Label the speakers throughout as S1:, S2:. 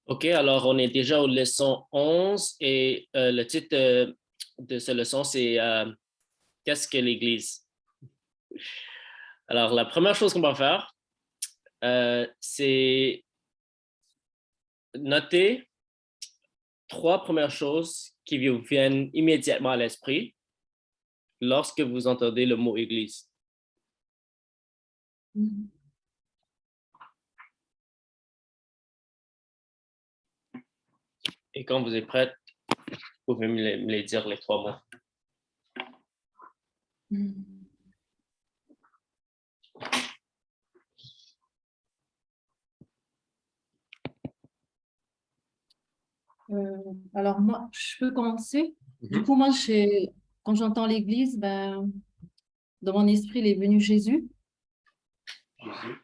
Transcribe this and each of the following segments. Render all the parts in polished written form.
S1: OK, alors on est déjà aux leçons 11 et le titre de cette leçon, c'est Qu'est-ce que l'Église? Alors, la première chose qu'on va faire, c'est noter trois premières choses qui vous viennent immédiatement à l'esprit lorsque vous entendez le mot Église. Et quand vous êtes prête, vous pouvez me les dire, les trois mots.
S2: Alors moi, je peux commencer. Du coup, moi, quand j'entends l'Église, ben, dans mon esprit, il est venu Jésus,
S1: Jésus.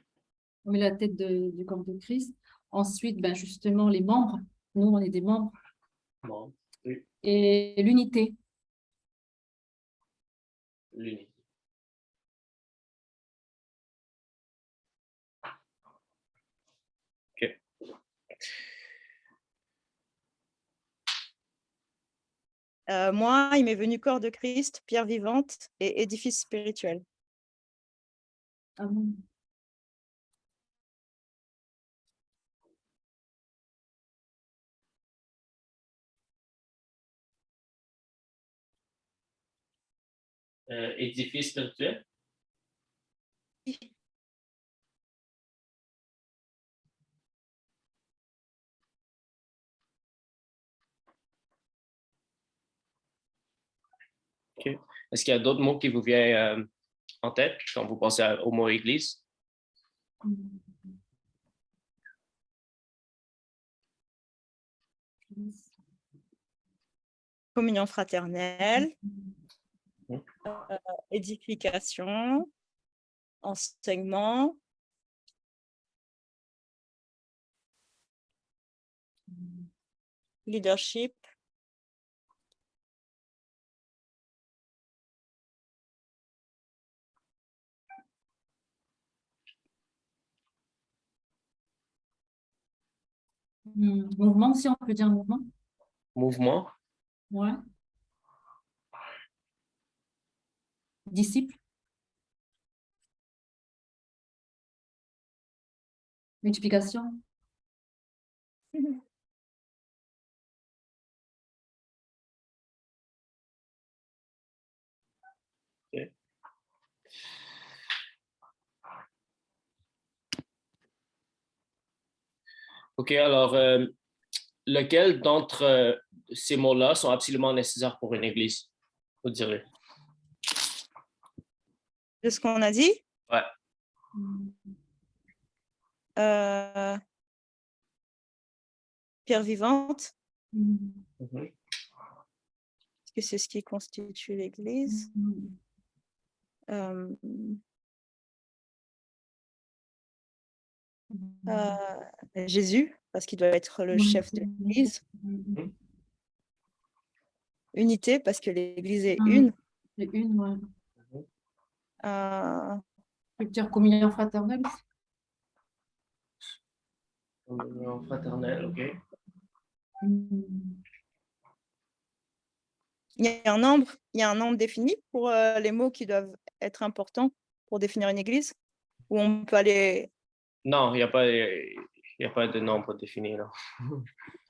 S2: on met la tête du corps de Christ. Ensuite, ben, justement, les membres. Nous, on est des membres.
S1: Bon, oui,
S2: Et l'unité.
S1: l'unité. OK.
S3: Moi, il m'est venu corps de Christ, pierre vivante et édifice spirituel.
S2: Ah bon.
S1: Édifice spirituel? OK. Est-ce qu'il y a d'autres mots qui vous viennent en tête quand vous pensez au mot Église?
S3: Communion fraternelle,
S1: Mhm.
S3: édification, enseignement, leadership,
S2: Mouvement, si on peut dire mouvement.
S1: Mouvement?
S2: Ouais. Disciple. Multiplication.
S1: OK. OK, alors, lequel d'entre ces mots-là sont absolument nécessaires pour une église, vous direz?
S3: de ce qu'on a dit.
S1: Ouais.
S3: Pierre vivante,
S1: Mhm.
S3: parce que c'est ce qui constitue l'Église. Jésus, parce qu'il doit être le chef de l'Église.
S1: Mhm.
S3: Unité, parce que l'Église est une.
S2: Et une, ouais.
S3: Euh,
S2: Structure communion fraternelle.
S1: Communion fraternelle, OK.
S3: il y a un nombre défini pour les mots qui doivent être importants pour définir une Église, où on peut aller.
S1: Non, il n'y a pas de nombre défini, non.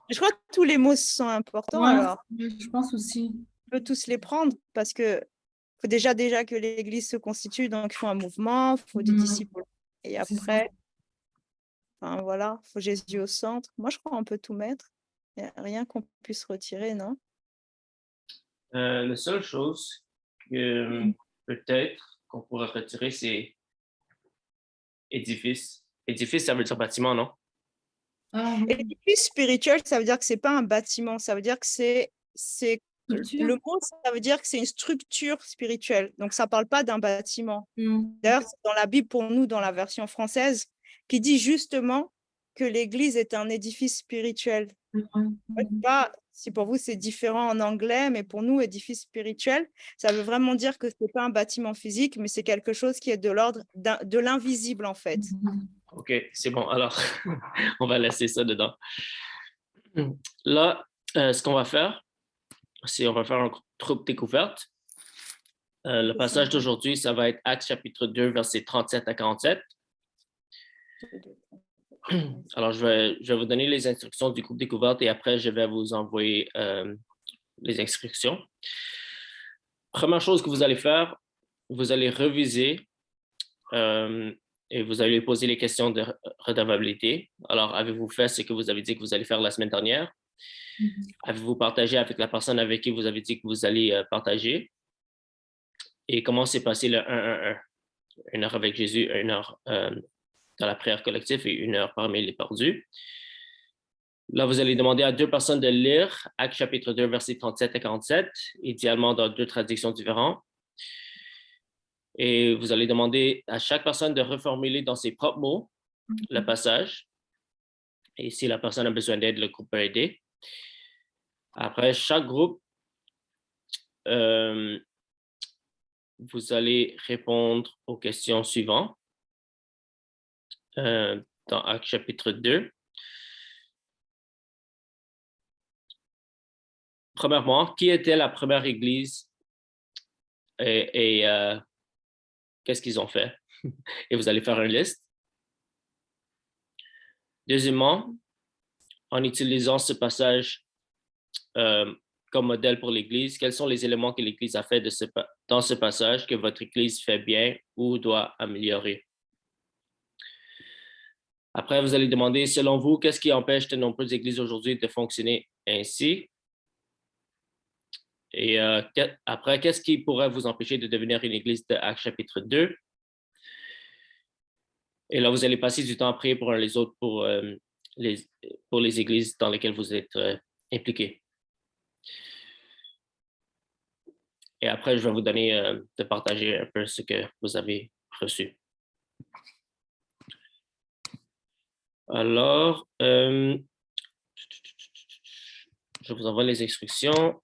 S3: Je crois que tous les mots sont importants,
S2: Ouais,
S3: alors
S2: je pense aussi.
S3: on peut tous les prendre parce que faut déjà que l'Église se constitue, donc il faut un mouvement, il faut des disciples. Et après, enfin, voilà, il faut Jésus au centre. Moi, je crois qu'on peut tout mettre. Il n'y a rien qu'on puisse retirer, non?
S1: La seule chose que peut-être qu'on pourrait retirer, c'est édifice. Édifice, ça veut dire bâtiment, non?
S2: Ah, oui.
S3: Édifice spirituel, ça veut dire que c'est pas un bâtiment, ça veut dire que c'est
S2: Structure.
S3: le mot, ça veut dire que c'est une structure spirituelle. Donc, ça parle pas d'un bâtiment. D'ailleurs, c'est dans la Bible, pour nous, dans la version française, qui dit justement que l'Église est un édifice spirituel. Je sais pas si pour vous, c'est différent en anglais, mais pour nous, édifice spirituel, ça veut vraiment dire que c'est pas un bâtiment physique, mais c'est quelque chose qui est de l'ordre de l'invisible, en fait.
S1: OK, c'est bon. Alors, on va laisser ça dedans. Là, ce qu'on va faire, c'est on va faire un groupe découverte. Le passage d'aujourd'hui, ça va être Actes chapitre 2, versets 37 à 47. Alors, je vais vous donner les instructions du groupe découverte et après, je vais vous envoyer les instructions. Première chose que vous allez faire, vous allez reviser et vous allez poser les questions de redevabilité. Alors, avez-vous fait ce que vous avez dit que vous allez faire la semaine dernière? Avez-vous partagé avec la personne avec qui vous avez dit que vous allez partager? Et comment s'est passé le 1-1-1? 1 heure avec Jésus, 1 heure dans la prière collective et 1 heure parmi les perdus. Là, vous allez demander à 2 personnes de lire Actes chapitre 2, versets 37 à 47, idéalement dans 2 traductions différentes. Et vous allez demander à chaque personne de reformuler dans ses propres mots le passage. Et si la personne a besoin d'aide, le groupe peut aider. Après, chaque groupe, vous allez répondre aux questions suivantes dans Actes chapitre 2. Premièrement, qui était la première église et qu'est-ce qu'ils ont fait? Et vous allez faire une liste. Deuxièmement, en utilisant ce passage comme modèle pour l'Église, quels sont les éléments que l'Église a fait dans ce passage que votre Église fait bien ou doit améliorer? Après, vous allez demander, selon vous, qu'est-ce qui empêche de nombreuses églises aujourd'hui de fonctionner ainsi? Et après, qu'est-ce qui pourrait vous empêcher de devenir une église de Actes chapitre 2? Et là, vous allez passer du temps à prier pour les autres, pour les églises dans lesquelles vous êtes impliqués. Et après, je vais vous donner de partager un peu ce que vous avez reçu. Alors, je vous envoie les instructions.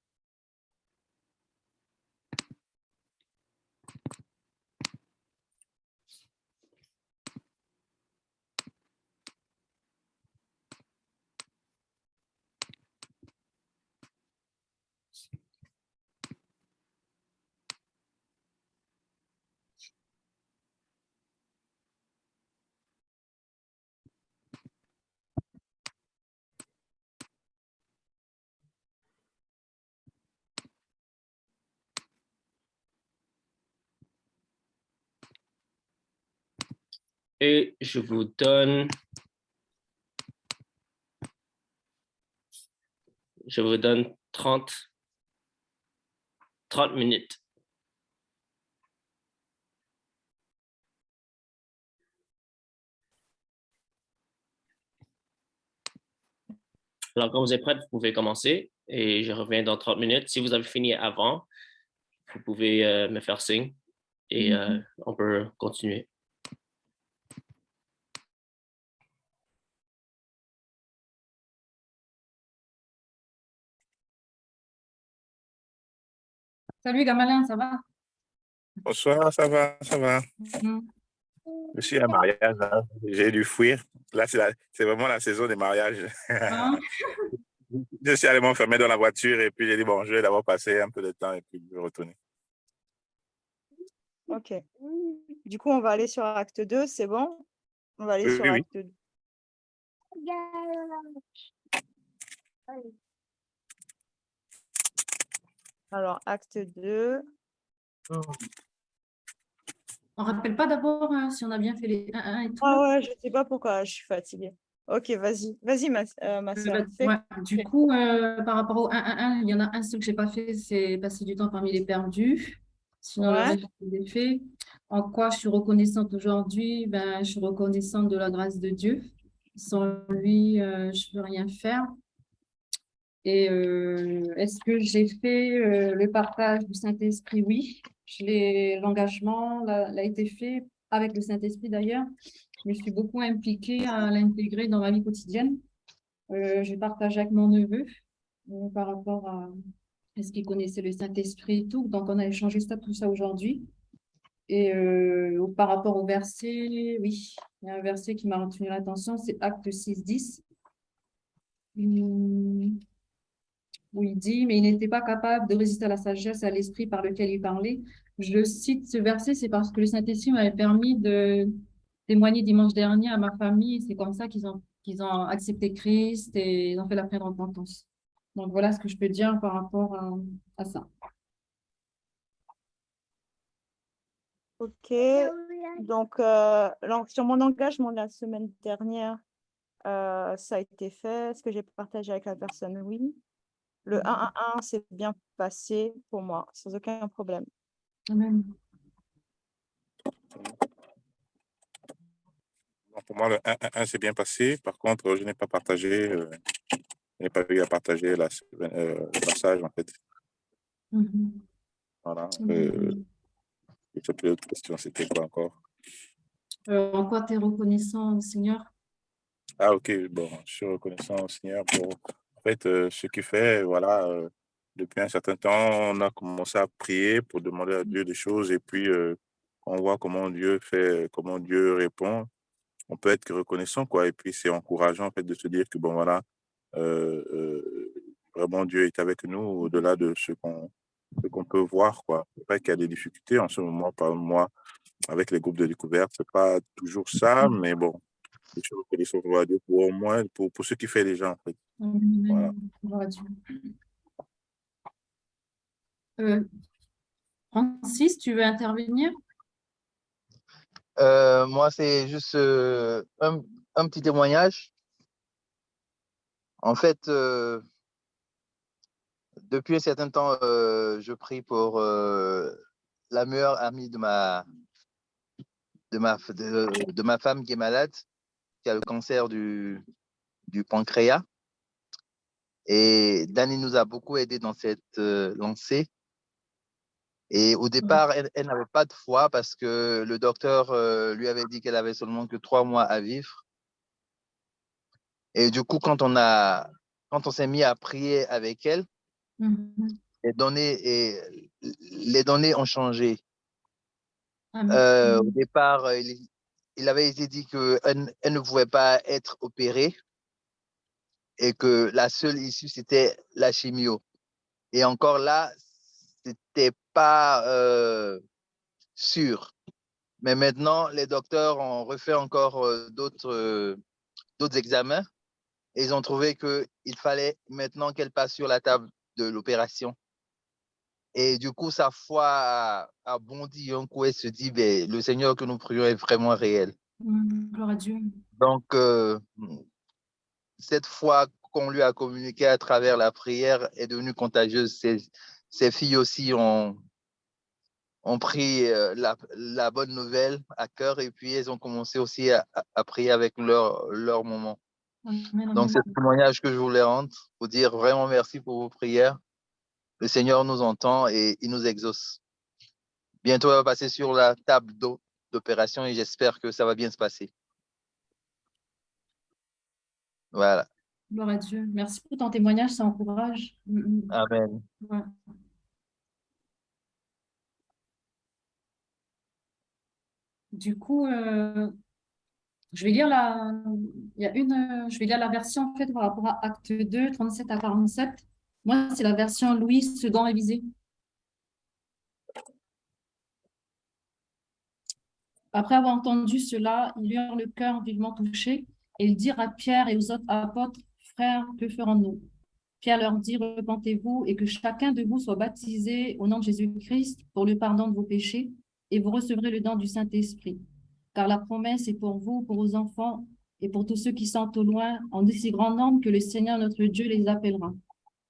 S1: Et je vous donne 30 minutes. Alors, quand vous êtes prêts, vous pouvez commencer et je reviens dans 30 minutes. Si vous avez fini avant, vous pouvez me faire signe et on peut continuer.
S2: Salut Gamalin, ça va?
S4: Bonsoir, ça va, ça va. Je suis à un mariage, hein. J'ai dû fuir. Là, c'est vraiment la saison des mariages. Je suis allé m'enfermer dans la voiture et puis j'ai dit, bon, je vais d'abord passer un peu de temps et puis je vais retourner.
S3: Ok. Du coup, on va aller sur Acte 2, c'est bon? On va aller sur Acte 2. Alors, Acte 2.
S2: On ne rappelle pas d'abord si on a bien fait les 1-1 et tout.
S3: Ah ouais, je ne sais pas pourquoi, je suis fatiguée. Ok, vas-y, ma soeur.
S2: Ouais. Du coup, par rapport au 1-1-1, il y en a un seul que je n'ai pas fait, c'est passer du temps parmi les perdus. Sinon, le reste, je l'ai fait. En quoi je suis reconnaissante aujourd'hui? Je suis reconnaissante de la grâce de Dieu. Sans lui, je ne peux rien faire. Et est-ce que j'ai fait le partage du Saint-Esprit? Oui. L'engagement l'a été fait avec le Saint-Esprit d'ailleurs. Je me suis beaucoup impliquée à l'intégrer dans ma vie quotidienne. J'ai partagé avec mon neveu par rapport à est-ce qu'il connaissait le Saint-Esprit et tout. Donc, on a échangé tout ça aujourd'hui. Et par rapport au verset, oui, il y a un verset qui m'a retenu l'attention, c'est Acte 6, 10. Hum, où il dit, mais il n'était pas capable de résister à la sagesse et à l'esprit par lequel il parlait. Je cite ce verset, c'est parce que le Saint-Esprit m'avait permis de témoigner dimanche dernier à ma famille. C'est comme ça qu'ils ont accepté Christ et ils ont fait la prière de repentance. Donc voilà ce que je peux dire par rapport à ça.
S3: Ok, donc sur mon engagement de la semaine dernière, ça a été fait. Ce que j'ai partagé avec la personne, oui. Le 1-1-1 s'est bien passé pour moi, sans aucun problème.
S2: Amen.
S4: Pour moi, le 1-1 s'est bien passé. Par contre, je n'ai pas partagé, je n'ai pas eu à partager le passage, en fait. Voilà. L'autre question, c'était quoi encore?
S2: En quoi tu es reconnaissant, Seigneur?
S4: Ah, ok. Bon, je suis reconnaissant au Seigneur pour, en fait, ce qu'il fait. Voilà, depuis un certain temps, on a commencé à prier pour demander à Dieu des choses et puis on voit comment Dieu fait, comment Dieu répond. On peut être que reconnaissant, quoi. Et puis, c'est encourageant, en fait, de se dire que, bon, voilà, vraiment, Dieu est avec nous au-delà de ce qu'on peut voir, quoi. C'est vrai qu'il y a des difficultés en ce moment, par moi, avec les groupes de découverte. C'est pas toujours ça, mais bon, je suis reconnaissant à Dieu pour au moins, pour ce qu'il fait déjà, en fait. Voilà.
S2: Francis, tu veux intervenir?
S5: Moi, c'est juste un petit témoignage. En fait, depuis un certain temps, je prie pour la meilleure amie de ma femme qui est malade, qui a le cancer du pancréas. Et Dani nous a beaucoup aidé dans cette lancée. Et au départ, elle n'avait pas de foi parce que le docteur lui avait dit qu'elle avait seulement que 3 mois à vivre. Et du coup, quand on s'est mis à prier avec elle, les données ont changé. Au départ, il avait été dit qu'elle ne pouvait pas être opérée et que la seule issue, c'était la chimio. Et encore là, c'était pas sûr. Mais maintenant, les docteurs ont refait encore d'autres examens et ils ont trouvé qu'il fallait maintenant qu'elle passe sur la table de l'opération. Et du coup, sa foi a bondi un coup et se dit, ben, le Seigneur que nous prions est vraiment réel.
S2: Gloire à Dieu.
S5: Donc, cette foi qu'on lui a communiquée à travers la prière est devenue contagieuse. Ses filles aussi ont pris la bonne nouvelle à cœur et puis elles ont commencé aussi à prier avec leur moment.
S2: Amen,
S5: Donc, c'est le témoignage que je voulais rendre pour dire vraiment merci pour vos prières. Le Seigneur nous entend et il nous exauce. Bientôt, elle va passer sur la table d'opération et j'espère que ça va bien se passer. Voilà.
S2: Gloire à Dieu. Merci pour ton témoignage, ça encourage.
S5: Amen.
S2: Ouais. Du coup, je vais lire je vais lire la version en fait par rapport à Acte 2, 37 à 47. Moi, c'est la version Louis II révisée. Après avoir entendu cela, ils eurent le cœur vivement touché et ils dirent à Pierre et aux autres apôtres, frères, que ferons-nous? Pierre leur dit, repentez-vous et que chacun de vous soit baptisé au nom de Jésus-Christ pour le pardon de vos péchés et vous recevrez le don du Saint-Esprit. Car la promesse est pour vous, pour vos enfants et pour tous ceux qui sont au loin, en de si grand nombre que le Seigneur notre Dieu les appellera.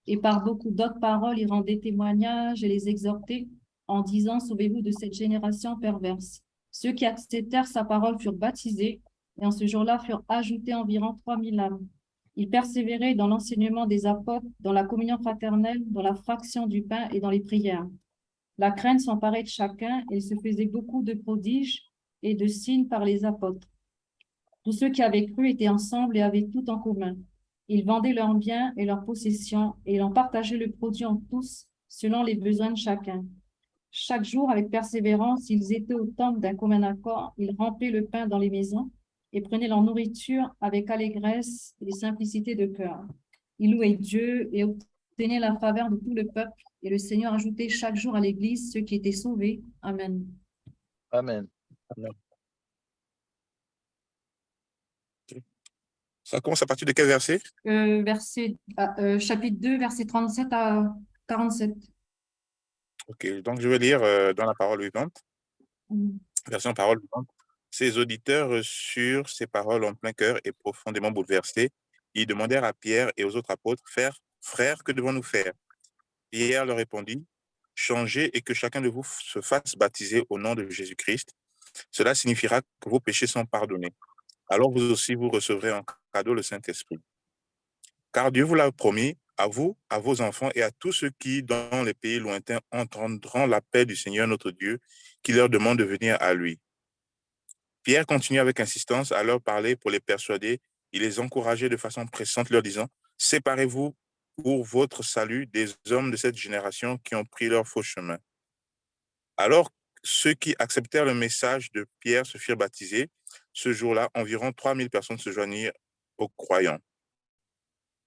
S2: Et par beaucoup d'autres paroles, il rendait témoignage et les exhortait en disant, sauvez-vous de cette génération perverse. Ceux qui acceptèrent sa parole furent baptisés et en ce jour-là furent ajoutés environ 3000 âmes. Ils persévéraient dans l'enseignement des apôtres, dans la communion fraternelle, dans la fraction du pain et dans les prières. La crainte s'emparait de chacun et il se faisait beaucoup de prodiges et de signes par les apôtres. Tous ceux qui avaient cru étaient ensemble et avaient tout en commun. Ils vendaient leurs biens et leurs possessions et ils en partageaient le produit en tous selon les besoins de chacun. Chaque jour, avec persévérance, ils étaient au temple d'un commun accord. Ils remplissaient le pain dans les maisons et prenaient leur nourriture avec allégresse et simplicité de cœur, Ils louaient Dieu et obtenaient la faveur de tout le peuple. Et le Seigneur ajoutait chaque jour à l'Église ceux qui étaient sauvés. Amen.
S5: Amen.
S4: Amen. Ça commence à partir de quel verset?
S2: Chapitre 2, verset 37 à 47.
S4: Ok, donc je vais lire dans la parole vivante,
S2: Mm.
S4: version parole vivante. Ses auditeurs reçurent ces paroles en plein cœur et profondément bouleversés. Ils demandèrent à Pierre et aux autres apôtres, Frères, que devons-nous faire? Pierre leur répondit, Changez et que chacun de vous se fasse baptiser au nom de Jésus-Christ. Cela signifiera que vos péchés sont pardonnés. Alors vous aussi, vous recevrez en cadeau le Saint-Esprit. Car Dieu vous l'a promis, à vous, à vos enfants et à tous ceux qui, dans les pays lointains, entendront l'appel du Seigneur notre Dieu, qui leur demande de venir à lui. Pierre continue avec insistance à leur parler pour les persuader. Il les encourageait de façon pressante, leur disant, Séparez-vous pour votre salut des hommes de cette génération qui ont pris leur faux chemin. Alors, ceux qui acceptèrent le message de Pierre se firent baptiser. Ce jour-là, environ 3000 personnes se joignirent aux croyants.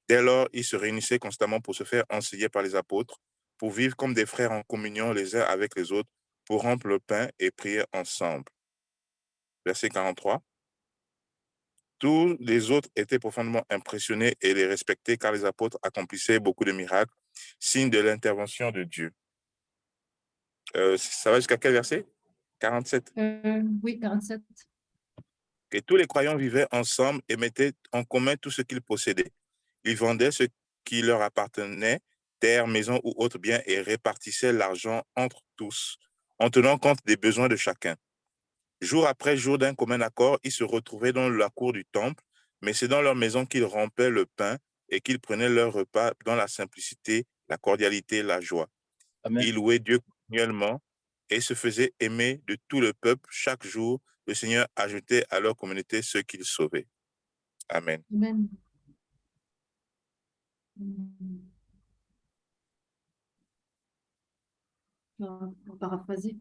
S4: Dès lors, ils se réunissaient constamment pour se faire enseigner par les apôtres, pour vivre comme des frères en communion les uns avec les autres, pour rompre le pain et prier ensemble. Verset 43. Tous les autres étaient profondément impressionnés et les respectaient car les apôtres accomplissaient beaucoup de miracles, signe de l'intervention de Dieu. Ça va jusqu'à quel verset? 47.
S2: Oui, 47.
S4: Et tous les croyants vivaient ensemble et mettaient en commun tout ce qu'ils possédaient. Ils vendaient ce qui leur appartenait, terres, maisons ou autres biens, et répartissaient l'argent entre tous, en tenant compte des besoins de chacun. Jour après jour, d'un commun accord, ils se retrouvaient dans la cour du temple, mais c'est dans leur maison qu'ils rompaient le pain et qu'ils prenaient leur repas dans la simplicité, la cordialité, la joie.
S5: Amen.
S4: Ils louaient Dieu continuellement et se faisaient aimer de tout le peuple. Chaque jour, le Seigneur ajoutait à leur communauté ceux qu'il sauvait. Amen.
S2: Amen. Mm. On va paraphraser.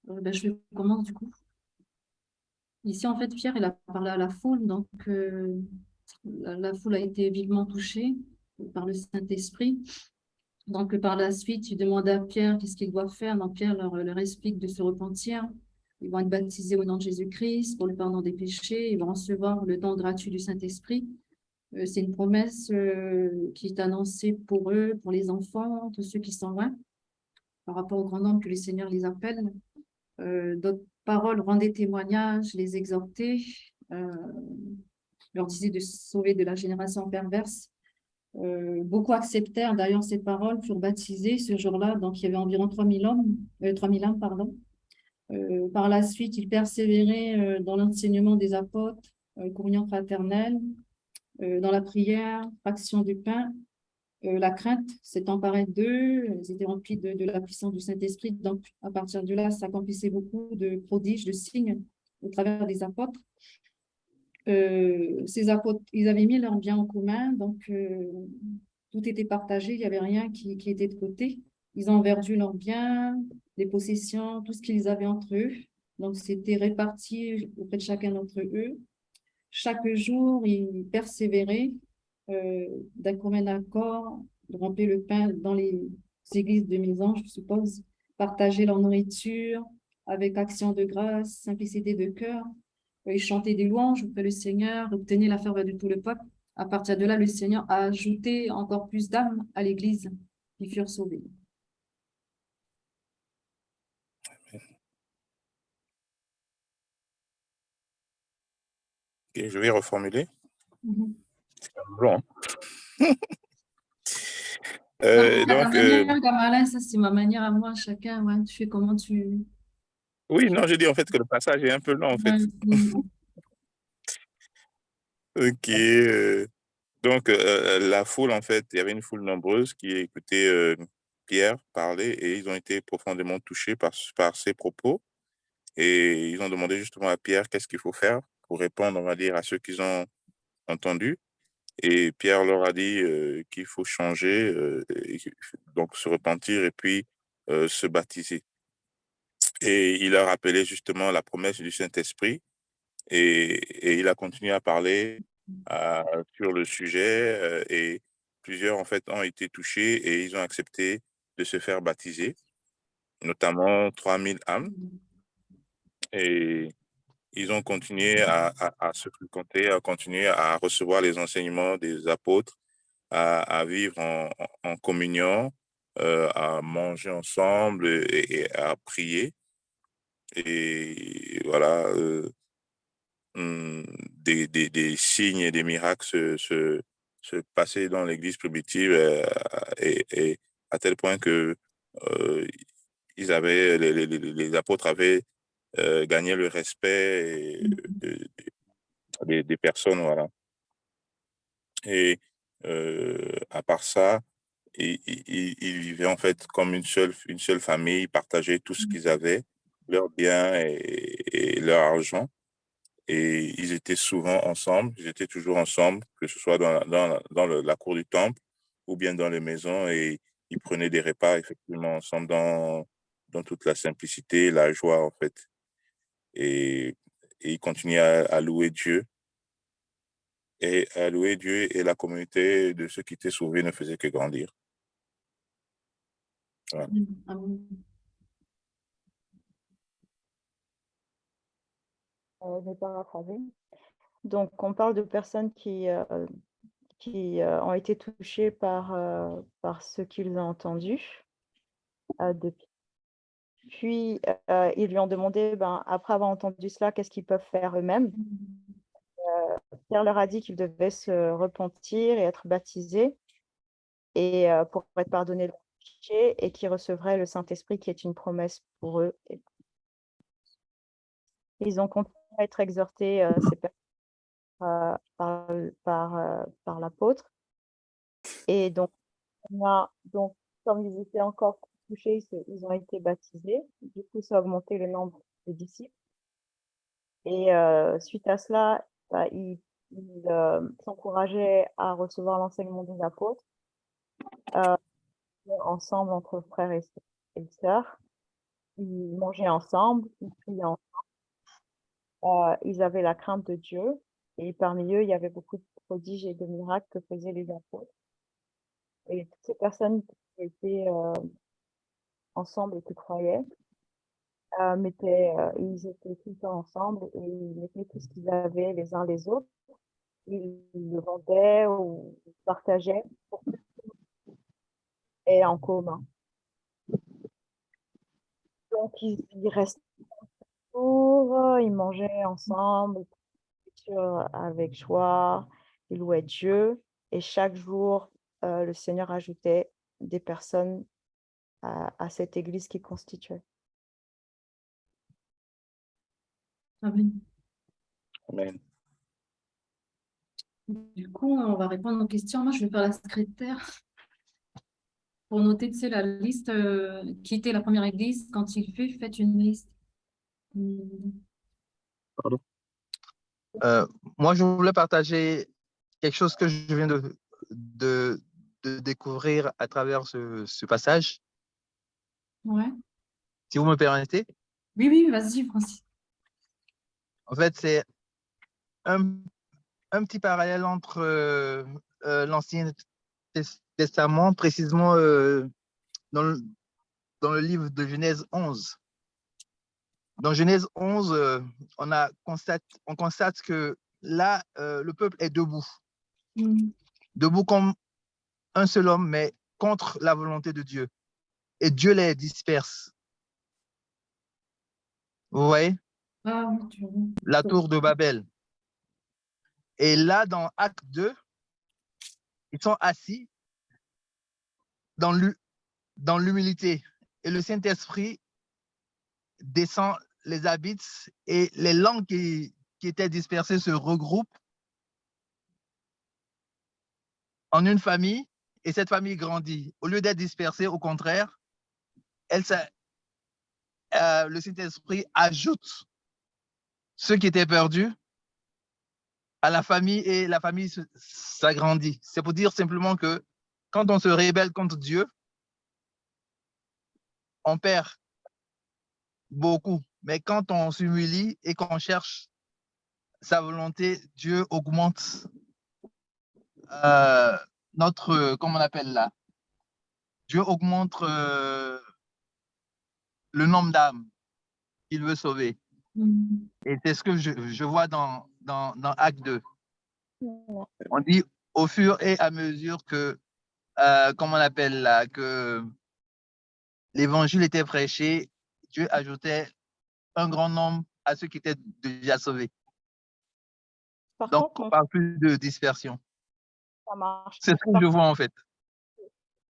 S2: Je commence du coup. Ici, en fait, Pierre, il a parlé à la foule, donc la foule a été vivement touchée par le Saint-Esprit. Donc, par la suite, il demande à Pierre qu'est-ce qu'il doit faire. Donc, Pierre leur explique de se repentir. Ils vont être baptisés au nom de Jésus-Christ pour le pardon des péchés. Ils vont recevoir le don gratuit du Saint-Esprit. C'est une promesse qui est annoncée pour eux, pour les enfants, tous ceux qui sont loin, par rapport au grand nombre que le Seigneur les appelle. D'autres paroles rendaient témoignage, les exhortaient, leur disaient de se sauver de la génération perverse. Beaucoup acceptèrent d'ailleurs ces paroles, furent baptisés ce jour-là, donc il y avait environ 3000 hommes, 3000 âmes, pardon. Par la suite, ils persévéraient dans l'enseignement des apôtres, communion fraternelle, dans la prière, fraction du pain. La crainte s'est emparée d'eux, ils étaient remplis de la puissance du Saint-Esprit, donc à partir de là, s'accomplissait beaucoup de prodiges, de signes au travers des apôtres. Ces apôtres, ils avaient mis leurs biens en commun, donc tout était partagé, il n'y avait rien qui était de côté. Ils ont vendu leurs biens, les possessions, tout ce qu'ils avaient entre eux. Donc, c'était réparti auprès de chacun d'entre eux. Chaque jour, ils persévéraient d'un commun accord, de romper le pain dans les églises de maison, je suppose, partager leur nourriture avec action de grâce, simplicité de cœur. Ils chantaient des louanges auprès du Seigneur, obtenaient la faveur de tout le peuple. À partir de là, le Seigneur a ajouté encore plus d'âmes à l'Église qui furent sauvées.
S4: Okay, je vais reformuler. C'est long.
S2: Donc, Gamalin, ça c'est ma manière à moi, chacun, ouais, tu fais comment tu...
S4: Oui, non, j'ai dit en fait que le passage est un peu long en fait. Ok. Donc, la foule, en fait, il y avait une foule nombreuse qui écoutait Pierre parler et ils ont été profondément touchés par ses propos. Et ils ont demandé justement à Pierre qu'est-ce qu'il faut faire pour répondre, on va dire, à ceux qu'ils ont entendus. Et Pierre leur a dit qu'il faut changer, donc se repentir et puis se baptiser. Et il leur rappelait justement la promesse du Saint-Esprit et il a continué à parler sur le sujet et plusieurs, en fait, ont été touchés et ils ont accepté de se faire baptiser, notamment 3000 âmes. Et ils ont continué à se fréquenter, à continuer à recevoir les enseignements des apôtres, à vivre en communion, à manger ensemble et à prier. Et voilà, des signes et des miracles se passaient dans l'église primitive et à tel point que ils avaient, les apôtres avaient gagné le respect des personnes, voilà. Et à part ça, ils vivaient en fait comme une seule famille, ils partageaient tout ce qu'ils avaient, leurs biens et leur argent. Et ils étaient souvent ensemble, ils étaient toujours ensemble, que ce soit dans la cour du temple ou bien dans les maisons. Et ils prenaient des repas effectivement ensemble dans toute la simplicité, la joie en fait. Et ils continuaient à louer Dieu. Et à louer Dieu et la communauté de ceux qui étaient sauvés ne faisait que grandir. Voilà.
S2: Amen.
S3: Je vais paraphraser. Donc, on parle de personnes qui ont été touchées par ce qu'ils ont entendu. Puis, ils lui ont demandé, après avoir entendu cela, qu'est-ce qu'ils peuvent faire eux-mêmes. Pierre leur a dit qu'ils devaient se repentir et être baptisés et pour être pardonnés de leurs péchés et qu'ils recevraient le Saint-Esprit qui est une promesse pour eux. Ils ont continué à être exhortés ces personnes par l'apôtre. Et donc, comme ils étaient encore touchés, ils ont été baptisés. Du coup, ça a augmenté le nombre de disciples. Et suite à cela, ils s'encourageaient à recevoir l'enseignement des apôtres ensemble entre frères et sœurs. Ils mangeaient ensemble, ils priaient ensemble. Ils avaient la crainte de Dieu. Et parmi eux, il y avait beaucoup de prodiges et de miracles que faisaient les apôtres. Et toutes ces personnes qui étaient ensemble et qui croyaient, ils étaient tout le temps ensemble et ils mettaient tout ce qu'ils avaient les uns les autres. Ils le vendaient ou partageaient et en commun. Donc, ils restaient autour, ils mangeaient ensemble, avec joie, ils louaient Dieu. Et chaque jour, le Seigneur ajoutait des personnes à cette église qui constituait.
S2: Amen.
S4: Amen.
S2: Du coup, on va répondre aux questions. Moi, je vais faire la secrétaire pour noter, tu sais, la liste qui était la première église. Quand il fait, faites une liste.
S4: Pardon?
S5: Moi, je voulais partager quelque chose que je viens de découvrir à travers ce passage.
S2: Ouais.
S5: Si vous me permettez.
S2: Oui, oui, vas-y, Francis.
S5: En fait, c'est un petit parallèle entre l'Ancien Testament, précisément dans le livre de Genèse 11. Dans Genèse 11, on constate que là, le peuple est debout. Debout comme un seul homme, mais contre la volonté de Dieu. Et Dieu les disperse. Vous voyez?
S2: Ah oui, tu vois.
S5: La tour de Babel. Et là, dans Acte 2, ils sont assis dans l'humilité. Et le Saint-Esprit descend, les habite, et les langues qui étaient dispersées se regroupent en une famille, et cette famille grandit. Au lieu d'être dispersée, au contraire, le Saint-Esprit ajoute ceux qui étaient perdus à la famille, et la famille s'agrandit. C'est pour dire simplement que quand on se rébelle contre Dieu, on perd beaucoup. Mais quand on s'humilie et qu'on cherche sa volonté, Dieu augmente comment on appelle là, Dieu augmente le nombre d'âmes qu'il veut sauver. Et c'est ce que je vois dans Acte 2. On dit au fur et à mesure que, comment on appelle là, que l'évangile était prêché, Dieu ajoutait un grand nombre à ceux qui étaient déjà sauvés. Donc, on ne parle plus de dispersion.
S3: Ça marche.
S5: C'est ce que je vois en fait.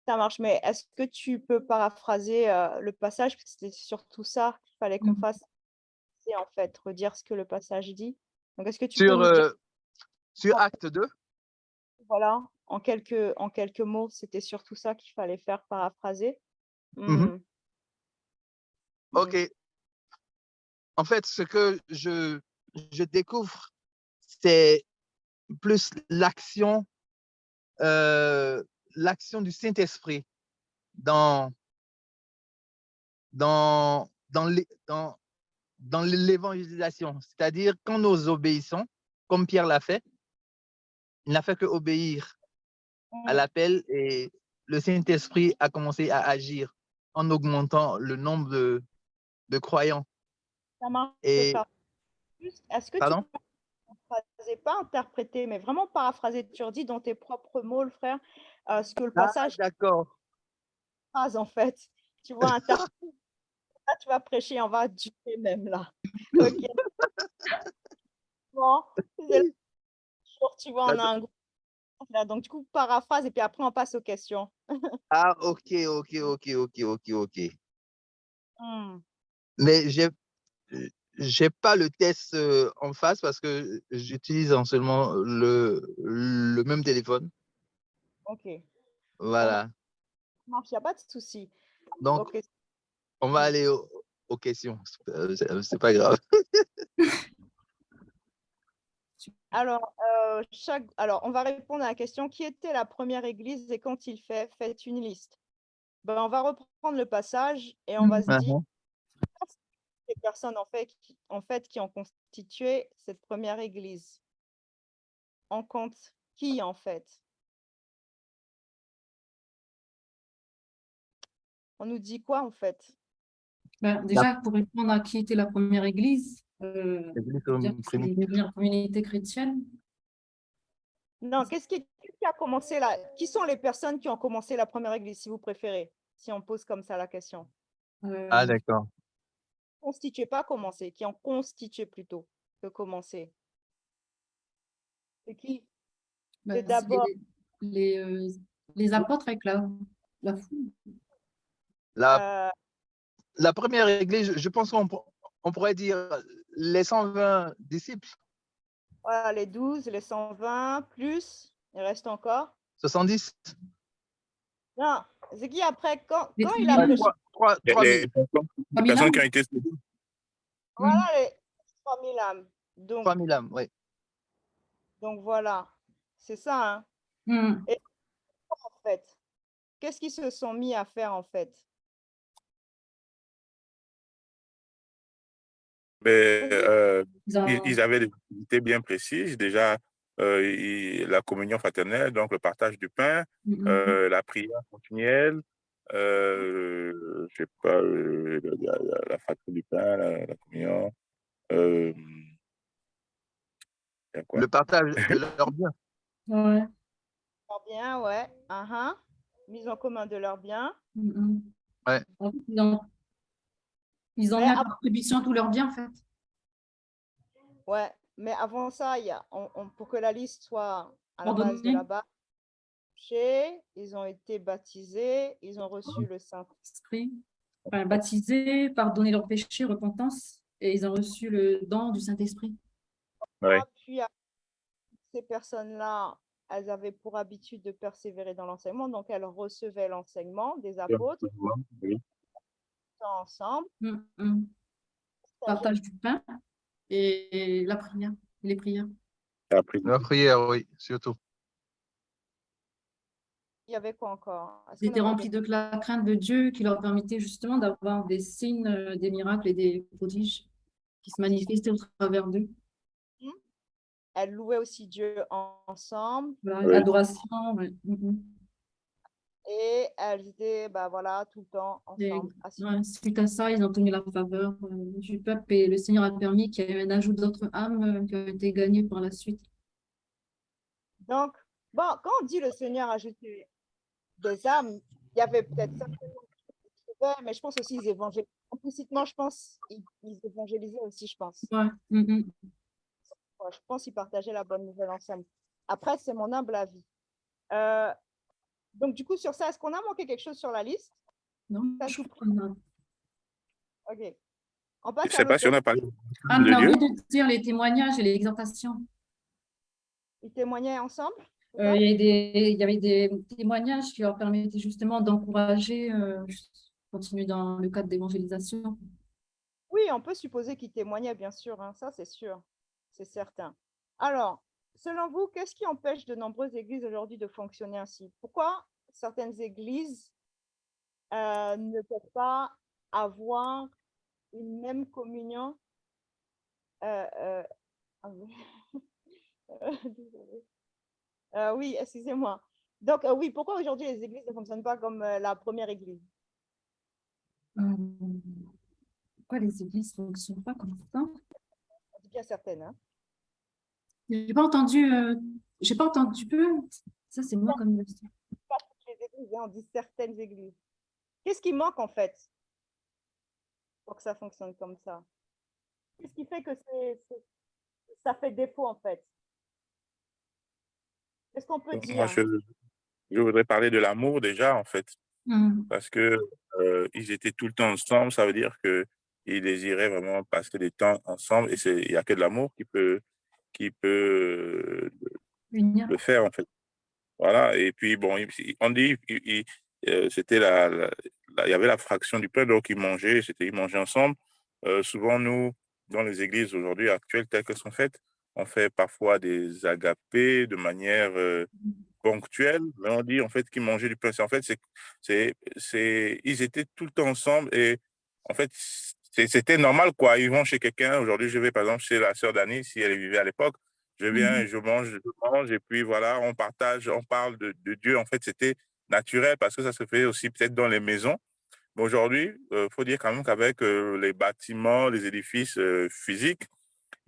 S3: Ça marche, mais est-ce que tu peux paraphraser le passage? Parce que c'était surtout ça qu'il fallait qu'on fasse, c'est en fait redire ce que le passage dit. Donc, est-ce que tu peux nous dire,
S5: Sur Acte 2?
S3: voilà, en quelques mots, c'était surtout ça qu'il fallait faire paraphraser.
S5: Ok. En fait, ce que je découvre, c'est plus l'action du Saint-Esprit dans l'évangélisation. C'est-à-dire, quand nous obéissons, comme Pierre l'a fait, il n'a fait que obéir à l'appel et le Saint-Esprit a commencé à agir en augmentant le nombre de croyants.
S3: Ça marche.
S5: Et,
S3: est-ce que
S5: pardon?
S3: tu peux paraphraser, pas interpréter, mais vraiment paraphraser, tu redis dans tes propres mots, le frère, ce que le passage
S5: d'accord.
S3: phrase en fait. Tu vois, là, tu vas prêcher, on va durer même là. Ok. Bon, tu vois, on a un groupe là, donc du coup, paraphrase et puis après, on passe aux questions.
S5: Ah, ok. Mais j'ai pas le test en face parce que j'utilise seulement le même téléphone.
S3: Ok.
S5: Voilà.
S3: Il n'y a pas de souci.
S5: Donc,
S3: Okay.
S5: on va aller aux questions. C'est pas grave.
S3: Alors, on va répondre à la question: qui était la première église et quand il fait? Faites une liste. Ben, on va reprendre le passage et on va se dire les personnes en fait qui ont constitué cette première église. On compte qui en fait? On nous dit quoi en fait?
S2: Ben, déjà, pour répondre à qui était la première église,
S5: L'église
S2: c'est les premières communautés chrétiennes.
S3: Non, qu'est-ce qui a commencé là? Qui sont les personnes qui ont commencé la première église, si vous préférez, si on pose comme ça la question?
S5: Ah, d'accord.
S3: Constitué, pas commencé, qui ont constitué plutôt que commencé. C'est qui?
S2: Ben,
S3: C'est d'abord
S2: les apôtres avec la foule.
S5: La première église, je pense qu'on pourrait dire les 120 disciples.
S3: Voilà, les 12, les 120, plus, il reste encore
S5: 70.
S3: Non, c'est qui après, quand il
S2: il
S3: a prêché?
S5: 3000.
S4: Les personnes qui ont été sauvées.
S3: Voilà les 3000 âmes. Donc,
S5: 3000 âmes, oui.
S3: Donc voilà, c'est ça. Hein? Et en fait, qu'est-ce qu'ils se sont mis à faire en fait?
S4: Mais, ils avaient des activités bien précises. Déjà, la communion fraternelle, donc le partage du pain, la prière continuelle, je sais pas, la fratrie du pain, la communion.
S5: Le partage de leurs biens.
S2: Ouais.
S3: Leurs biens, ouais. Mise en commun de leurs biens.
S5: Ouais.
S2: Ils ont mis à contribution tous leurs biens, en fait.
S3: Ouais, mais avant ça, pour que la liste soit à la base de la base, ils ont été baptisés, ils ont reçu le Saint-Esprit.
S2: Enfin, baptisés, pardonner leurs péchés, repentance, et ils ont reçu le don du Saint-Esprit.
S5: Ouais.
S3: Puis, ces personnes-là, elles avaient pour habitude de persévérer dans l'enseignement, donc elles recevaient l'enseignement des apôtres. Ensemble.
S2: Partage du pain et la prière, les prières.
S5: La prière, oui, surtout.
S3: Il y avait quoi encore?
S2: Ils étaient remplis de la crainte de Dieu qui leur permettait justement d'avoir des signes, des miracles et des prodiges qui se manifestaient au travers d'eux.
S3: elles louaient aussi Dieu ensemble.
S2: Voilà,
S4: Oui.
S2: adoration, ouais.
S3: Et elles étaient voilà, tout le temps
S2: Et,
S3: ensemble.
S2: ouais, suite à ça, ils ont tenu la faveur du peuple et le Seigneur a permis qu'il y ait un ajout d'autres âmes qui ont été gagnées par la suite.
S3: Donc, bon, quand on dit le Seigneur a ajouté des âmes, il y avait peut-être certainement qui trouvaient, mais je pense aussi qu'ils évangélisaient. Implicitement, je pense ils évangélisaient aussi, je pense.
S2: Ouais.
S3: Ouais, je pense qu'ils partageaient la bonne nouvelle ensemble. Après, c'est mon humble avis. Donc, du coup, sur ça, est-ce qu'on a manqué quelque chose sur la liste?
S2: Non,
S3: T'as
S2: je
S3: tout
S2: crois qu'on a.
S3: OK. On
S4: Je
S3: passe
S4: ne
S3: à
S4: sais pas si on
S3: l'autre.
S4: a parlé
S2: Ah,
S4: de
S2: on a
S4: Dieu.
S2: oublié de dire les témoignages et les exhortations.
S3: Ils témoignaient ensemble?
S2: Il y avait des témoignages qui leur permettaient justement d'encourager, continuer dans le cadre d'évangélisation.
S3: Oui, on peut supposer qu'ils témoignaient, bien sûr, hein, ça c'est sûr, c'est certain. Alors, selon vous, qu'est-ce qui empêche de nombreuses églises aujourd'hui de fonctionner ainsi? Pourquoi certaines églises ne peuvent pas avoir une même communion? Ah oui, désolée. Oui, excusez-moi. Donc, oui, pourquoi aujourd'hui les églises ne fonctionnent pas comme la première église?
S2: Pourquoi les églises ne fonctionnent pas comme ça?
S3: On dit bien certaines, hein?
S2: J'ai pas entendu peu. Ça, c'est moi comme.
S3: Pas toutes les églises, hein, on dit certaines églises. Qu'est-ce qui manque en fait pour que ça fonctionne comme ça? Qu'est-ce qui fait que ça fait défaut en fait? Qu'est-ce qu'on peut
S4: Moi,
S3: dire?
S4: je voudrais parler de l'amour déjà, en fait,
S2: Mm.
S4: parce que ils étaient tout le temps ensemble. Ça veut dire qu'ils désiraient vraiment passer du temps ensemble et il n'y a que de l'amour qui peut
S2: Unir.
S4: le faire, en fait. Voilà. Et puis, bon, on dit, c'était il y avait la fraction du pain, donc ils mangeaient ensemble. Souvent, nous, dans les églises aujourd'hui actuelles, telles qu'elles sont faites, on fait parfois des agapés de manière ponctuelle, mais on dit en fait qu'ils mangeaient du pain. En fait, ils étaient tout le temps ensemble et en fait, c'était normal, quoi. Ils vont chez quelqu'un. Aujourd'hui, je vais par exemple chez la sœur d'Annie, si elle vivait à l'époque. Je viens et je mange, et puis voilà, on partage, on parle de Dieu. En fait, c'était naturel parce que ça se fait aussi peut-être dans les maisons. Mais aujourd'hui, il faut dire quand même qu'avec les bâtiments, les édifices physiques,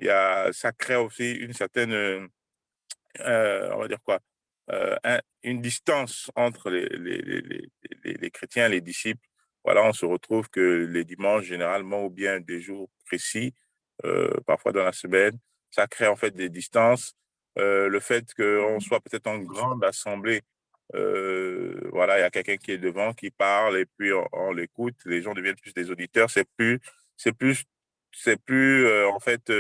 S4: ça crée aussi une certaine, on va dire quoi, une distance entre les chrétiens et les disciples. Voilà, on se retrouve que les dimanches, généralement, ou bien des jours précis, parfois dans la semaine, ça crée en fait des distances. Le fait qu'on soit peut-être en grande assemblée, voilà, il y a quelqu'un qui est devant, qui parle, et puis on l'écoute, les gens deviennent plus des auditeurs, c'est plus, en fait,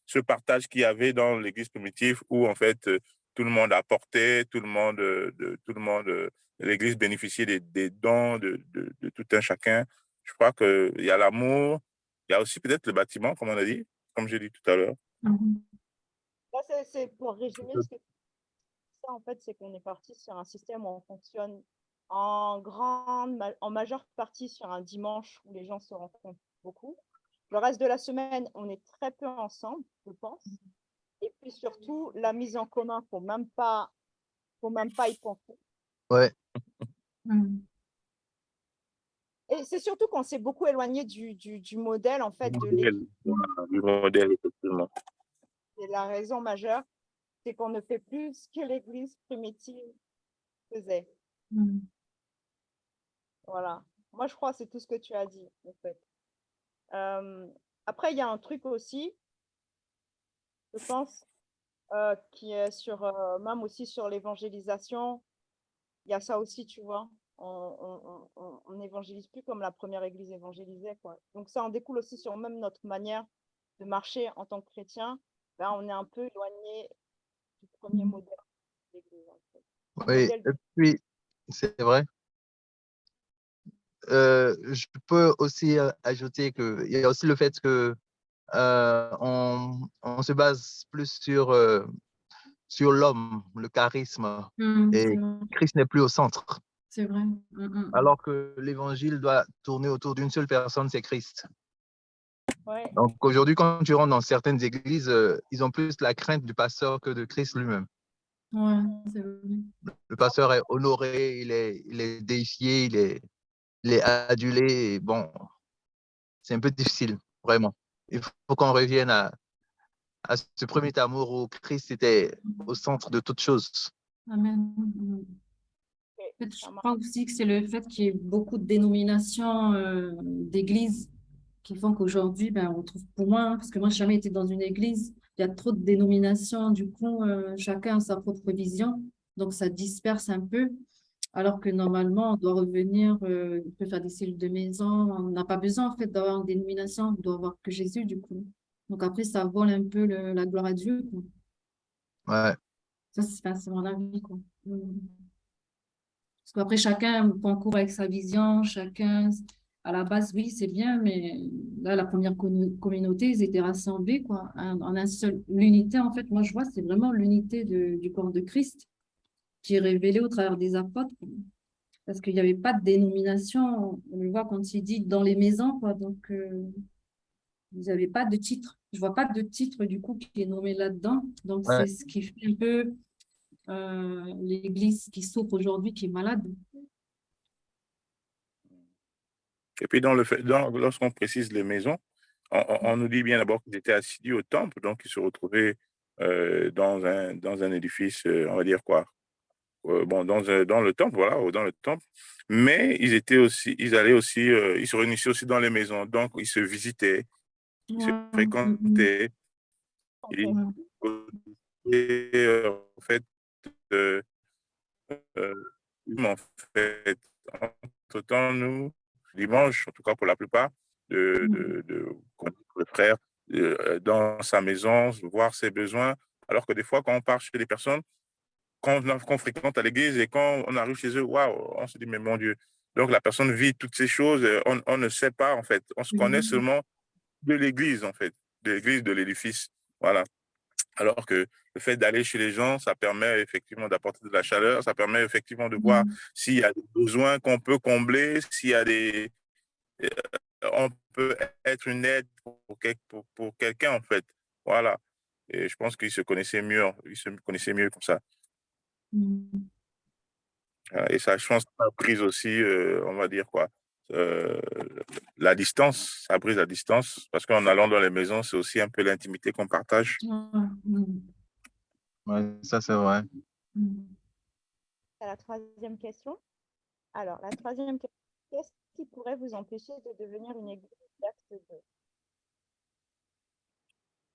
S4: ce partage qu'il y avait dans l'église primitive où, en fait, tout le monde apportait, tout le monde, l'église bénéficiait des dons de tout un chacun. Je crois qu'il y a l'amour, il y a aussi peut-être le bâtiment, comme on a dit, comme j'ai dit tout à l'heure.
S3: Là, c'est pour résumer ce que ça en fait, c'est qu'on est parti sur un système où on fonctionne en majeure partie sur un dimanche où les gens se rencontrent beaucoup. Le reste de la semaine, on est très peu ensemble, je pense. Et puis surtout, la mise en commun, faut même pas y penser.
S5: Ouais.
S3: Et c'est surtout qu'on s'est beaucoup éloigné du modèle, en fait, de l'église.
S4: Du modèle, effectivement.
S3: C'est la raison majeure, c'est qu'on ne fait plus ce que l'église primitive faisait. Voilà. Moi, je crois que c'est tout ce que tu as dit, en fait. Après, il y a un truc aussi, je pense, qui est même aussi sur l'évangélisation. Il y a ça aussi, tu vois. On n'évangélise plus comme la première église évangélisait, quoi. Donc ça en découle aussi sur même notre manière de marcher en tant que chrétien. Là, on est un peu éloigné du premier modèle de l'église, en fait.
S5: Oui, et puis, c'est vrai. Je peux aussi ajouter qu'il y a aussi le fait que on se base plus sur l'homme, le charisme, et Christ n'est plus au centre.
S2: C'est vrai.
S5: Alors que l'évangile doit tourner autour d'une seule personne, c'est Christ.
S3: Ouais.
S5: Donc aujourd'hui, quand tu rentres dans certaines églises, ils ont plus la crainte du pasteur que de Christ lui-même.
S2: Ouais, c'est vrai.
S5: Le pasteur est honoré, il est déifié, il est adulé. Et bon, c'est un peu difficile, vraiment. Il faut qu'on revienne à ce premier amour où Christ était au centre de toutes choses.
S2: Amen.
S3: Ok,
S2: En fait, je
S3: ça marche.
S2: crois aussi que c'est le fait qu'il y ait beaucoup de dénominations d'églises qui font qu'aujourd'hui, ben, on trouve pour moi, hein, parce que moi, j'ai jamais été dans une église, il y a trop de dénominations, du coup, chacun a sa propre vision, donc ça disperse un peu, alors que normalement, on doit revenir, on peut faire des cellules de maison, on n'a pas besoin, en fait, d'avoir une dénomination, on doit avoir que Jésus, du coup. Donc après, ça vole un peu la gloire à Dieu, quoi.
S5: Ouais,
S2: Ça, c'est mon avis, quoi. Parce qu'après, chacun concourt avec sa vision, chacun, à la base, oui, c'est bien, mais là, la première communauté, ils étaient rassemblés, quoi, en un seul. L'unité, en fait, moi, je vois, c'est vraiment l'unité du corps de Christ qui est révélée au travers des apôtres, quoi. Parce qu'il n'y avait pas de dénomination, on le voit quand il dit dans les maisons, quoi, donc vous n'avez pas de titre. Je vois pas de titre, du coup, qui est nommé là-dedans. Donc,
S5: ouais,
S2: c'est ce qui fait un peu l'Église qui souffre aujourd'hui, qui est malade.
S4: Et puis, lorsqu'on précise les maisons, on nous dit bien d'abord qu'ils étaient assidus au temple, donc ils se retrouvaient dans un édifice, on va dire quoi, bon, dans le temple, voilà, ou dans le temple. Mais ils allaient aussi, ils se réunissaient aussi dans les maisons, donc ils se visitaient, ils se
S2: Ouais,
S4: fréquentaient,
S3: Ok.
S4: et,
S2: ouais.
S4: en fait, euh, euh, en fait, entre-temps, nous, dimanche, en tout cas pour la plupart, le frère dans sa maison, voir ses besoins, alors que des fois, quand on part chez les personnes, qu'on fréquente à l'église et quand on arrive chez eux, waouh, on se dit, mais mon Dieu. Donc la personne vit toutes ces choses, on ne sait pas, en fait. On se connaît seulement de l'église, en fait, de l'église, de l'édifice. Voilà. Alors que le fait d'aller chez les gens, ça permet effectivement d'apporter de la chaleur, ça permet effectivement de voir s'il y a des besoins qu'on peut combler, s'il y a euh, on peut être une aide pour quelqu'un, en fait. Voilà. Et je pense qu'ils se connaissaient mieux comme ça. Et ça, je pense, ça brise aussi, on va dire quoi, euh, la distance, ça brise la distance, parce qu'en allant dans les maisons, c'est aussi un peu l'intimité qu'on partage.
S5: ouais, ça c'est vrai.
S3: À la troisième question. Alors, la troisième question, qu'est-ce qui pourrait vous empêcher de devenir une église d'acte 2?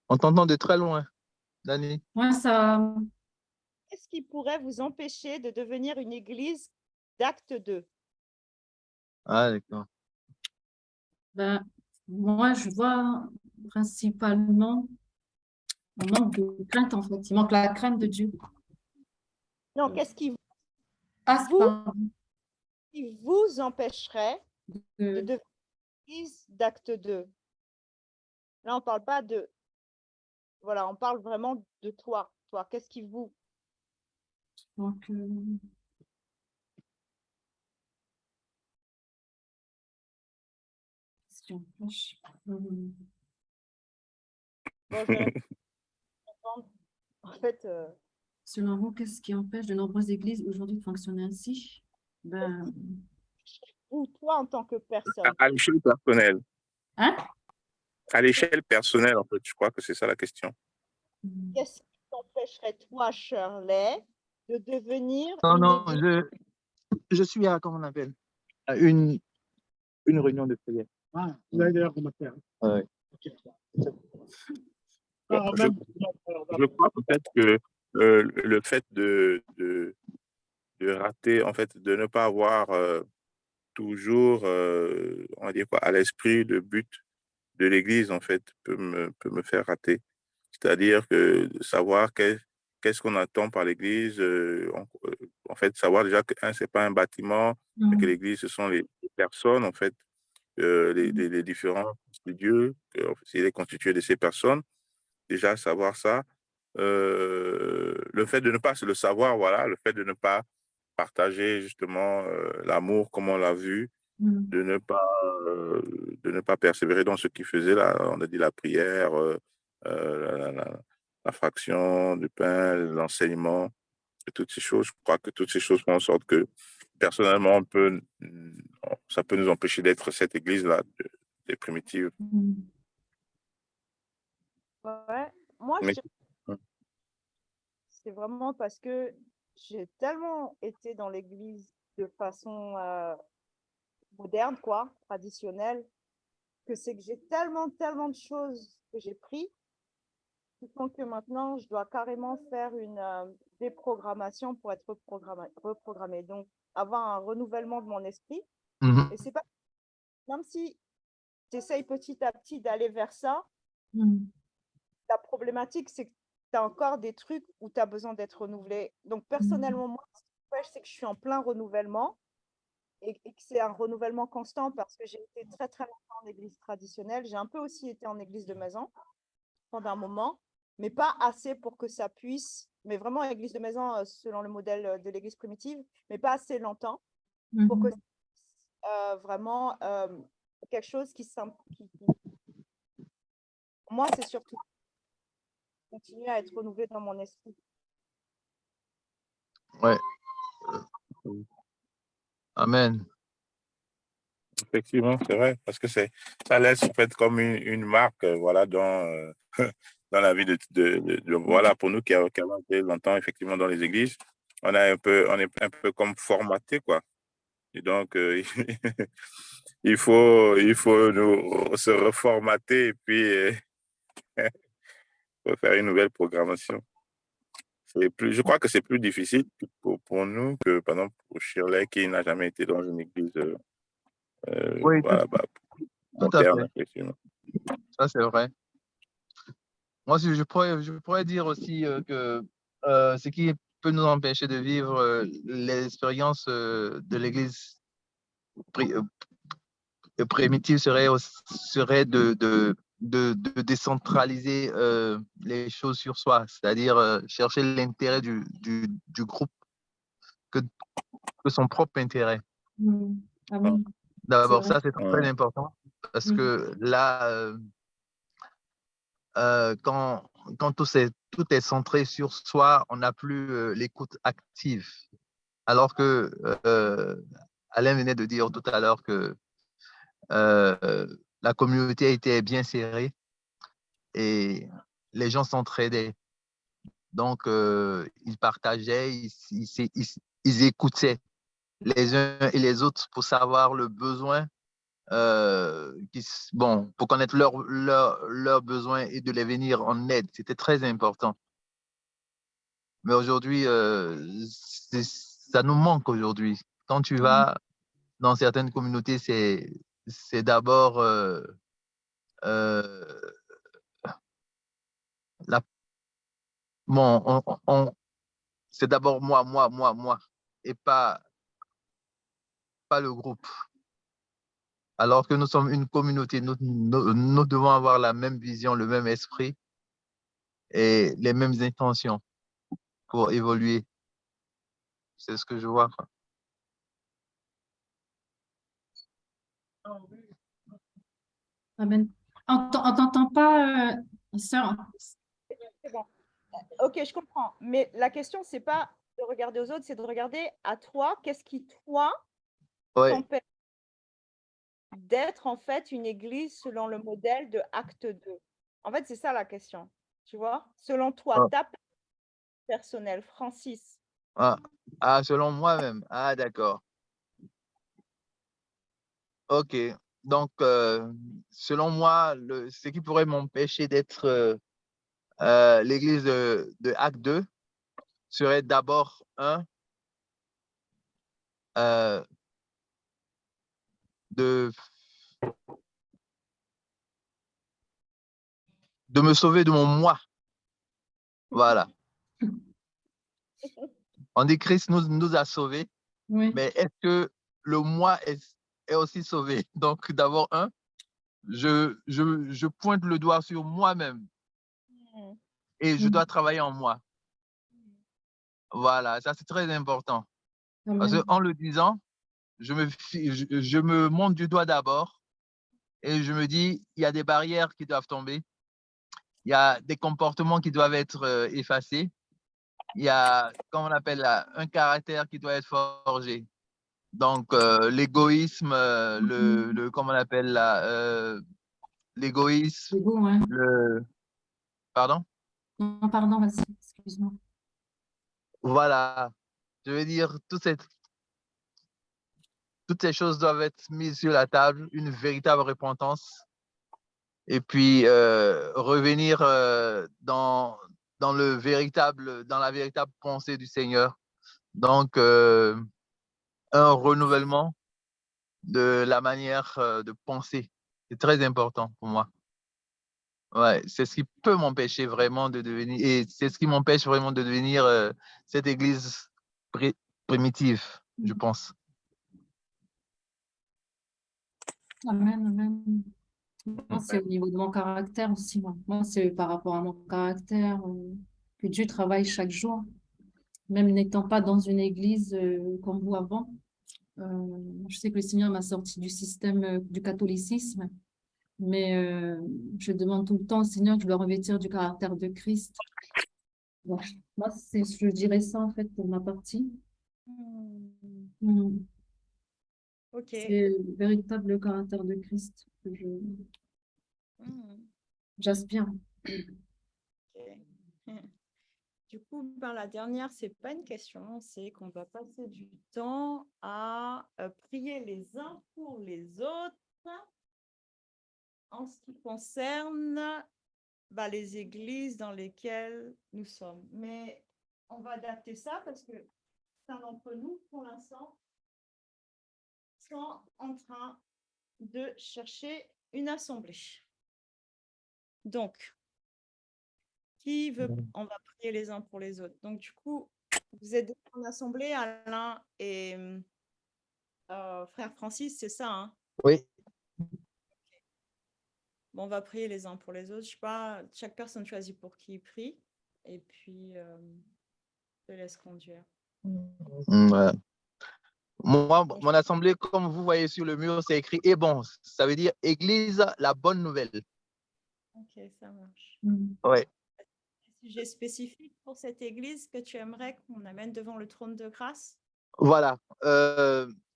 S5: On t'entend de très loin, Dani.
S2: Ouais, ça,
S3: Qu'est-ce qui pourrait vous empêcher de devenir une église d'acte 2?
S5: Ah, d'accord.
S2: ben, moi, je vois principalement un manque de crainte, en fait. Il manque la crainte de Dieu.
S3: Non, qu'est-ce qui
S2: Ah, c'est
S3: vous,
S2: pas
S3: qui vous empêcherait de
S2: de-
S3: devenir une église d'acte 2? Là, on ne parle pas de... Voilà, on parle vraiment de toi. Toi, qu'est-ce qui vous...
S2: donc, qu'est-ce qui empêche
S3: Bon, je vais répondre. En fait,
S2: Selon vous, qu'est-ce qui empêche de nombreuses églises aujourd'hui de fonctionner ainsi? Ben,
S3: ou toi en tant que personne,
S4: À l'échelle personnelle.
S2: hein?
S4: À l'échelle personnelle, en fait, je crois que c'est ça la question.
S3: qu'est-ce qui t'empêcherait, toi, Shirley, de devenir
S5: Non,
S3: une
S5: non,
S3: église?
S5: je suis à, comment on appelle, à une réunion de prière.
S6: Ah, vous avez d'ailleurs commencé.
S5: Ouais.
S6: Ok.
S4: Bon,
S6: Ah,
S4: je crois peut-être que le fait de rater, en fait, de ne pas avoir toujours, on va dire quoi, à l'esprit le but de l'Église, en fait, peut me faire rater. C'est-à-dire que de savoir qu'est-ce qu'on attend par l'Église, en fait, savoir déjà que, un, c'est pas un bâtiment, mais que l'Église, ce sont les personnes, en fait, les différents Dieu, il est constitué de ces personnes. Déjà, savoir ça. Le fait de ne pas le savoir, voilà, le fait de ne pas partager justement l'amour comme on l'a vu, de ne pas persévérer dans ce qu'il faisait là. On a dit la prière, la fraction du pain, l'enseignement, et toutes ces choses. Je crois que toutes ces choses font en sorte que, personnellement, ça peut nous empêcher d'être cette église-là, des primitives.
S3: Ouais. Moi,
S4: Mais-
S3: c'est vraiment parce que j'ai tellement été dans l'église de façon moderne, quoi, traditionnelle, que c'est que j'ai tellement de choses que j'ai pris, qui font que maintenant, je dois carrément faire une déprogrammation pour être reprogrammée. Donc, avoir un renouvellement de mon esprit. Et c'est pas, même si j'essaye petit à petit d'aller vers ça, la problématique, c'est que tu as encore des trucs où tu as besoin d'être renouvelé. Donc, personnellement, moi, ce qui m'empêche, c'est que je suis en plein renouvellement et que c'est un renouvellement constant parce que j'ai été très, très longtemps en église traditionnelle. J'ai un peu aussi été en église de maison pendant un moment, mais pas assez pour que ça puisse, mais vraiment église de maison selon le modèle de l'église primitive, mais pas assez longtemps pour que vraiment quelque chose qui moi, c'est surtout continuer à être renouvelé dans mon esprit.
S5: Ouais. Amen.
S4: Effectivement, c'est vrai, parce que ça laisse en fait comme une marque, voilà, dans, dans la vie voilà, pour nous qui avons été longtemps effectivement dans les églises, on est un peu comme formaté, quoi. Et donc, il faut nous se reformater et puis faut faire une nouvelle programmation. Je crois que c'est plus difficile pour nous que, par exemple, pour Shirley qui n'a jamais été dans une église
S5: Oui,
S4: voilà,
S5: tout à
S4: moderne,
S5: fait.
S4: effectivement.
S5: Ça, c'est vrai. Moi, je pourrais dire aussi que ce qui peut nous empêcher de vivre l'expérience de l'Église primitive serait de décentraliser les choses sur soi, c'est-à-dire chercher l'intérêt du groupe que son propre intérêt. D'abord, ça, c'est très important parce que là, quand tout est centré sur soi, on n'a plus l'écoute active. Alors que Alain venait de dire tout à l'heure que la communauté était bien serrée et les gens s'entraidaient. Donc, ils partageaient, ils écoutaient les uns et les autres pour savoir le besoin, pour connaître leurs besoins et de les venir en aide. C'était très important. Mais aujourd'hui, ça nous manque aujourd'hui. Quand tu vas dans certaines communautés, c'est d'abord c'est d'abord moi, et pas le groupe. Alors que nous sommes une communauté, nous devons avoir la même vision, le même esprit et les mêmes intentions pour évoluer. C'est ce que je vois.
S2: Amen. On t'entend pas, sœur.
S3: C'est bon. Ok, je comprends. Mais la question, c'est pas de regarder aux autres, c'est de regarder à toi. Qu'est-ce qui, toi, t'empêche d'être en fait une église selon le modèle de Acte 2? En fait, c'est ça la question. Tu vois? Selon toi, ta personnelle, Francis.
S5: Selon moi-même. Ah, d'accord. Ok. Donc, selon moi, ce qui pourrait m'empêcher d'être l'église de Acte 2 serait d'abord, de me sauver de mon moi. Voilà. On dit Christ nous a sauvés, mais est-ce que le moi est aussi sauvé? Donc, d'abord, je pointe le doigt sur moi-même et je dois travailler en moi. Voilà, ça c'est très important. Parce qu'en le disant, je me monte du doigt d'abord et je me dis, il y a des barrières qui doivent tomber, il y a des comportements qui doivent être effacés, il y a, comment on appelle là, un caractère qui doit être forgé. Donc, l'égoïsme, comment on appelle là, l'égoïsme,
S2: C'est beau, hein?
S5: Pardon?
S2: Non, pardon, vas-y, excuse-moi.
S5: Voilà. Je veux dire, toutes ces choses doivent être mises sur la table, une véritable repentance, et puis revenir dans la véritable pensée du Seigneur. Donc, un renouvellement de la manière de penser. C'est très important pour moi. Ouais, c'est ce qui peut m'empêcher vraiment de devenir, et c'est ce qui m'empêche vraiment de devenir cette église primitive, je pense.
S2: Amen, amen. Moi, c'est au niveau de mon caractère aussi. Moi, c'est par rapport à mon caractère que Dieu travaille chaque jour. Même n'étant pas dans une église comme vous avant. Je sais que le Seigneur m'a sorti du système du catholicisme, mais je demande tout le temps au Seigneur que je dois revêtir du caractère de Christ. Donc, moi, je dirais ça en fait pour ma partie.
S3: Ok.
S2: C'est le véritable caractère de Christ que j'aspire.
S3: Du coup, la dernière, c'est pas une question, c'est qu'on va passer du temps à prier les uns pour les autres en ce qui concerne les églises dans lesquelles nous sommes. Mais on va adapter ça parce que certains d'entre nous, pour l'instant, sont en train de chercher une assemblée. Donc, qui veut, on va prier les uns pour les autres. Donc, du coup, vous êtes en assemblée, Alain et frère Francis, c'est ça, hein?
S5: Oui.
S3: Bon, on va prier les uns pour les autres. Je sais pas, chaque personne choisit pour qui il prie. Et puis, je te laisse conduire.
S5: Ouais. Moi, mon assemblée, comme vous voyez sur le mur, c'est écrit « Et bon », ça veut dire « Église, la bonne nouvelle ».
S3: Ok, ça marche.
S5: Ouais.
S3: Un sujet spécifique pour cette église que tu aimerais qu'on amène devant le trône de grâce?
S5: Voilà.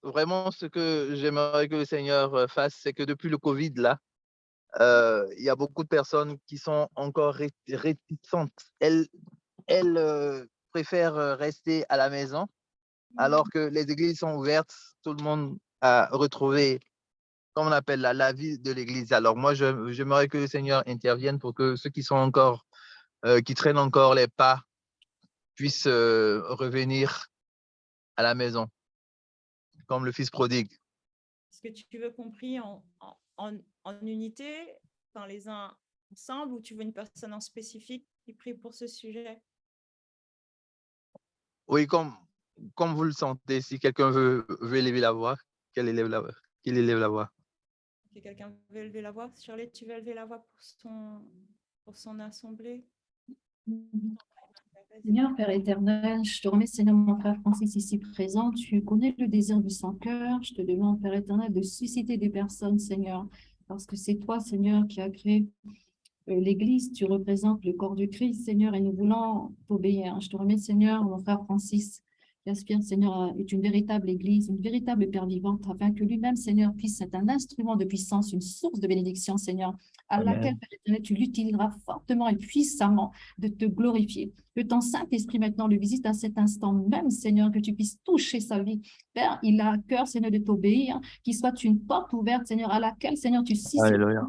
S5: Vraiment, ce que j'aimerais que le Seigneur fasse, c'est que depuis le Covid, là, il y a beaucoup de personnes qui sont encore réticentes. Elles préfèrent rester à la maison, alors que les églises sont ouvertes, tout le monde a retrouvé, comme on appelle la vie de l'église. Alors moi, j'aimerais que le Seigneur intervienne pour que ceux qui sont encore, qui traînent encore les pas, puissent revenir à la maison, comme le fils prodigue.
S3: Est-ce que tu veux qu'on prie en unité, les uns ensemble, ou tu veux une personne en spécifique qui prie pour ce sujet?
S5: Oui, comme vous le sentez, si quelqu'un veut élever la voix, qu'il élève la voix.
S3: Si quelqu'un veut élever la voix, Shirley, tu veux élever la voix pour son assemblée?
S2: Seigneur, Père éternel, je te remets, Seigneur, mon frère Francis ici présent. Tu connais le désir de son cœur. Je te demande, Père éternel, de susciter des personnes, Seigneur, parce que c'est toi, Seigneur, qui as créé l'Église. Tu représentes le corps du Christ, Seigneur, et nous voulons t'obéir. Je te remets, Seigneur, mon frère Francis, qui aspire, Seigneur, est une véritable Église, une véritable Père vivante, afin que lui-même, Seigneur, puisse être un instrument de puissance, une source de bénédiction, Seigneur, à laquelle, Père éternel, tu l'utiliseras fortement et puissamment de te glorifier. Que ton Saint-Esprit maintenant le visite à cet instant même, Seigneur, que tu puisses toucher sa vie. Père, il a à cœur, Seigneur, de t'obéir, qu'il soit une porte ouverte, Seigneur, à laquelle, Seigneur, tu susciteras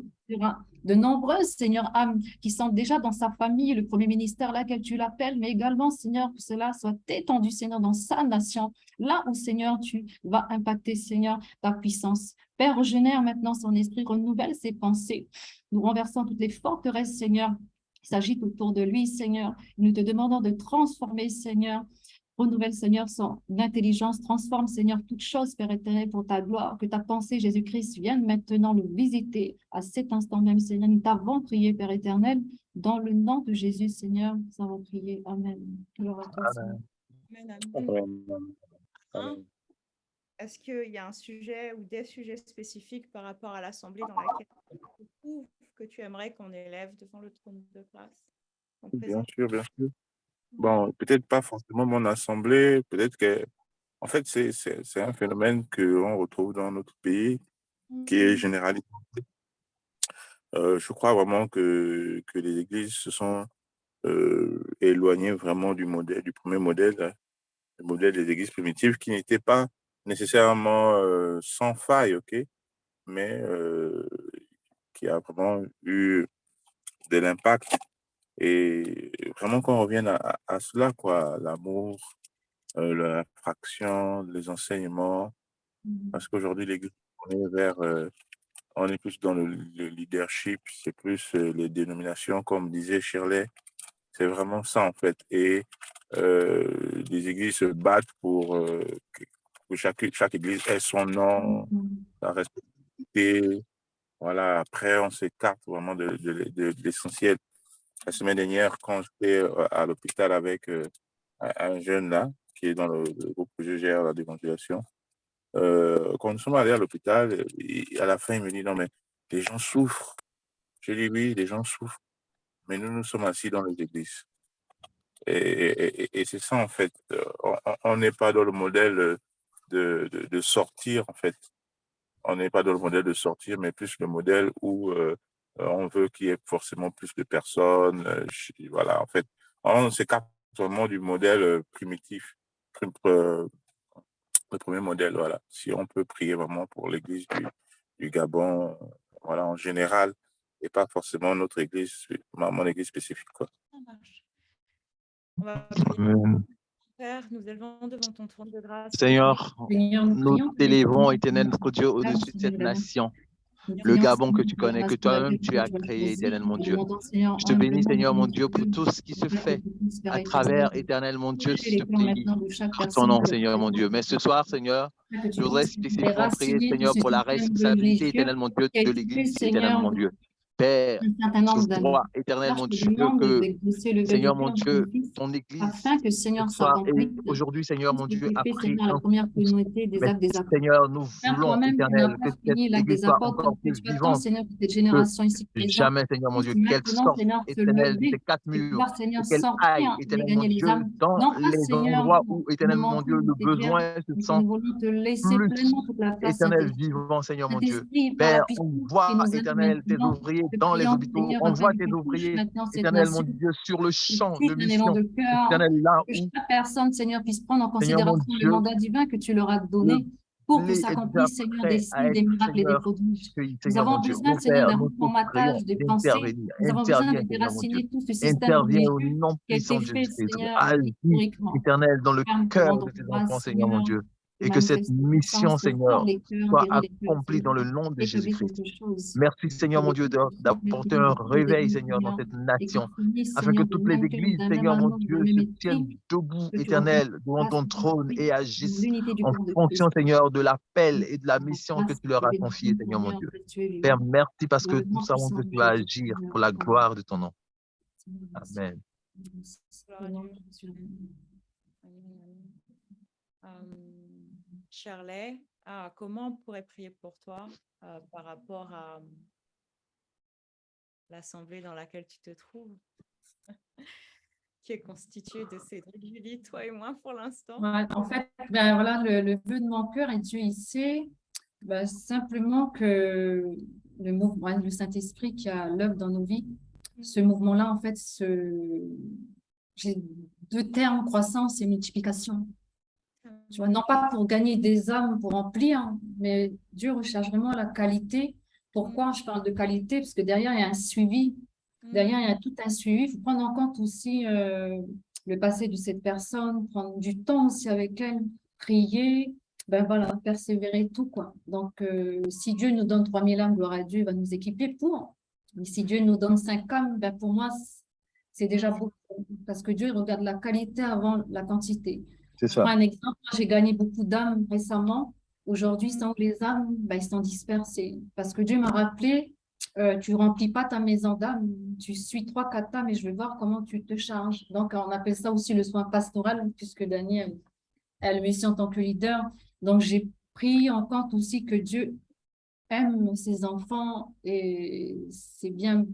S2: de nombreuses, Seigneur, âmes qui sont déjà dans sa famille, le premier ministère, laquelle tu l'appelles, mais également, Seigneur, que cela soit étendu, Seigneur, dans sa nation, là où, Seigneur, tu vas impacter, Seigneur, ta puissance. Père, régénère maintenant son esprit, renouvelle ses pensées. Nous renversons toutes les forteresses, Seigneur, qui s'agitent autour de lui, Seigneur. Nous te demandons de transformer, Seigneur. Renouvelle, Seigneur, son intelligence. Transforme, Seigneur, toutes choses, Père éternel, pour ta gloire. Que ta pensée, Jésus-Christ, vienne maintenant le visiter à cet instant même, Seigneur. Nous t'avons prié, Père éternel. Dans le nom de Jésus, Seigneur, nous avons prié. Amen. Gloire à toi, Seigneur.
S3: Amen, amen. est-ce qu'il y a un sujet ou des sujets spécifiques par rapport à l'Assemblée dans laquelle tu trouves que tu aimerais qu'on élève devant le trône de grâce?
S4: Bien sûr, bien sûr. Bon, peut-être pas forcément mon assemblée, peut-être que, en fait, c'est un phénomène qu'on retrouve dans notre pays qui est généralisé. Je crois vraiment que les églises se sont éloignées vraiment du premier modèle, hein, le modèle des églises primitives qui n'était pas nécessairement sans faille, ok, mais qui a vraiment eu de l'impact. Et vraiment qu'on revienne à cela, quoi, l'amour, la fraction, les enseignements, parce qu'aujourd'hui, l'Église, on est plus dans le leadership, c'est plus les dénominations, comme disait Shirley, c'est vraiment ça en fait. Et les églises se battent pour que chaque église ait son nom, sa responsabilité. Voilà, après, on s'écarte vraiment de l'essentiel. La semaine dernière, quand j'étais à l'hôpital avec un jeune là, qui est dans le groupe que je gère, la d'évangélisation, quand nous sommes allés à l'hôpital, à la fin, il me dit, non, mais les gens souffrent. Je dis, oui, les gens souffrent, mais nous, nous sommes assis dans les églises. Et c'est ça, en fait. On n'est pas dans le modèle de sortir, en fait. On n'est pas dans le modèle de sortir, mais plus le modèle où on veut qu'il y ait forcément plus de personnes. Voilà, en fait, on s'écarte vraiment du modèle primitif, le premier modèle, voilà. Si on peut prier vraiment pour l'église du Gabon, voilà, en général, et pas forcément notre église, mon église spécifique, quoi.
S3: Ça marche. On va prier. Père, nous élevons devant ton trône de grâce.
S5: Seigneur, nous t'élèvons, éternel notre Dieu, au-dessus de cette nation. Le Gabon que tu connais, que toi-même tu as créé, éternel mon Dieu. Je te bénis, Seigneur mon Dieu, pour tout ce qui se fait à travers, éternel mon Dieu, ce pays, pour ton nom, Seigneur mon Dieu. Mais ce soir, Seigneur, je voudrais spécifiquement prier, Seigneur, pour la responsabilité, éternel mon Dieu, de l'Église, éternel mon Dieu. Père, je vois, éternel mon Dieu, que, Seigneur mon Dieu, ton Église,
S2: afin que, Seigneur, soit
S5: aujourd'hui, Seigneur mon Dieu, a pris
S2: la première communauté des actes des apôtres.
S5: Seigneur, nous
S2: Père,
S5: voulons,
S2: toi-même, tu n'as
S5: éternel,
S2: pas
S5: que
S2: fini
S5: cette
S2: l'acte
S5: Église
S2: des
S5: soit
S2: apôtres,
S5: encore
S2: donc
S5: plus
S2: tu attends,
S5: vivante
S2: Seigneur, que cette génération ici
S5: que
S2: présente
S5: jamais, Seigneur mon
S2: puisse
S5: Dieu, qu'elle
S2: maintenant,
S5: sorte,
S2: Seigneur, se
S5: éternel, de
S2: lever
S5: ces quatre
S2: et
S5: murs,
S2: pouvoir, Seigneur,
S5: et qu'elle aille,
S2: sortir et
S5: éternel mon
S2: gagner les
S5: Dieu,
S2: âmes.
S5: dans
S2: Non pas,
S5: les
S2: Seigneur,
S5: endroits où,
S2: de
S5: éternel mon
S2: mentir
S5: Dieu,
S2: ou
S5: le
S2: de te plaire,
S5: besoin se
S2: mais que
S5: sent
S2: nous voulons te laisser
S5: plus
S2: pleinement toute la place,
S5: éternel
S2: Saint-Esprit.
S5: vivant, Seigneur mon Dieu.
S2: Saint-Esprit, par la
S5: Père,
S2: puissance
S5: on
S2: qui
S5: voit,
S2: nous anime
S5: éternel, tes
S2: maintenant,
S5: ouvriers
S2: te
S5: dans les
S2: prions,
S5: hôpitaux,
S2: Seigneur,
S5: on
S2: afin
S5: voit
S2: que
S5: tes
S2: tu touches
S5: ouvriers,
S2: maintenant cette
S5: éternel mon
S2: nation,
S5: Dieu, sur le
S2: que
S5: champ
S2: tu
S5: de
S2: touches un élan
S5: mission,
S2: de cœur,
S5: éternel, là
S2: que
S5: où,
S2: chaque personne, Seigneur, puisse prendre en
S5: Seigneur mon
S2: considération le
S5: Dieu,
S2: mandat divin que tu leur as
S5: le
S2: donné pour que
S5: blé est déjà
S2: s'accomplissent, Seigneur, des
S5: prêt à
S2: signes,
S5: être,
S2: des miracles et des
S5: Seigneur,
S2: prodiges.
S5: cueilli,
S2: Nous
S5: Seigneur
S2: avons
S5: mon Dieu.
S2: besoin,
S5: Mon
S2: Seigneur,
S5: Père,
S2: d'un
S5: nous te prions
S2: reformatage des pensées.
S5: d'intervenir,
S2: Nous avons besoin
S5: interviens,
S2: de
S5: Seigneur mon Dieu.
S2: déraciner tout ce système
S5: Interviens au
S2: religieux
S5: nom
S2: qui a été
S5: puissant de
S2: fait,
S5: Jésus-Christ.
S2: Seigneur,
S5: Agis,
S2: historiquement.
S5: éternel, dans le
S2: Père, nous te
S5: cœur
S2: rendons
S5: de tes enfants,
S2: grâce,
S5: Seigneur mon
S2: Seigneur,
S5: Dieu.
S2: de
S5: Et que cette
S2: manifester ta
S5: mission,
S2: puissance dans
S5: Seigneur,
S2: les cœurs,
S5: soit
S2: guérir les cœurs,
S5: accomplie dans
S2: Seigneur,
S5: le nom de
S2: rétablir
S5: Jésus-Christ.
S2: quelque chose.
S5: Merci, Seigneur mon Dieu, d'apporter un réveil, Seigneur, dans cette
S2: Et qu'on
S5: nation,
S2: finisse,
S5: afin que
S2: Seigneur, de
S5: toutes les
S2: même cœur,
S5: églises,
S2: d'un même
S5: Seigneur mon
S2: amour, d'un
S5: Dieu,
S2: même
S5: se tiennent
S2: esprit,
S5: debout,
S2: que tu
S5: éternel,
S2: remplisses
S5: devant ton trône et
S2: dans
S5: agissent
S2: l'unité du
S5: en
S2: corps de
S5: fonction,
S2: Christ.
S5: Seigneur, de l'appel et de la mission que
S2: Grâce
S5: tu leur as
S2: et
S5: confiée, Seigneur mon
S2: Seigneur,
S5: Dieu.
S2: que tu es
S5: Père,
S2: vivant.
S5: merci parce
S2: Dans
S5: que
S2: le
S5: nous
S2: nom
S5: savons que
S2: puissant de
S5: tu vas
S2: Jésus,
S5: agir
S2: Seigneur.
S5: pour la gloire de ton nom.
S2: Merci.
S5: Amen.
S3: Shirley, comment on pourrait prier pour toi par rapport à l'assemblée dans laquelle tu te trouves, qui est constituée de Cédric, Julie, toi et moi pour l'instant?
S2: Ouais, en fait, ben, voilà, le vœu de mon cœur, et Dieu il sait, ben, simplement que le mouvement, le Saint-Esprit qui a l'œuvre dans nos vies, ce mouvement-là, en fait, j'ai deux termes, croissance et multiplication. Tu vois, non pas pour gagner des âmes, pour remplir, mais Dieu recherche vraiment la qualité. Pourquoi je parle de qualité? Parce que derrière, il y a un suivi. Derrière, il y a tout un suivi. Il faut prendre en compte aussi le passé de cette personne, prendre du temps aussi avec elle, prier, ben voilà, persévérer, tout quoi. Donc, si Dieu nous donne 3000 âmes, gloire à Dieu, il va nous équiper pour. Mais si Dieu nous donne 5 âmes, ben pour moi, c'est déjà beaucoup. Parce que Dieu regarde la qualité avant la quantité.
S5: C'est
S2: Je prends
S5: ça.
S2: un exemple. J'ai gagné beaucoup d'âmes récemment. Aujourd'hui, sans les âmes, ben, ils sont dispersés. Parce que Dieu m'a rappelé, tu ne remplis pas ta maison d'âmes, tu suis 3-4 âmes et je vais voir comment tu te charges. Donc, on appelle ça aussi le soin pastoral, puisque Daniel a le mission en tant que leader. Donc, j'ai pris en compte aussi que Dieu aime ses enfants et c'est bien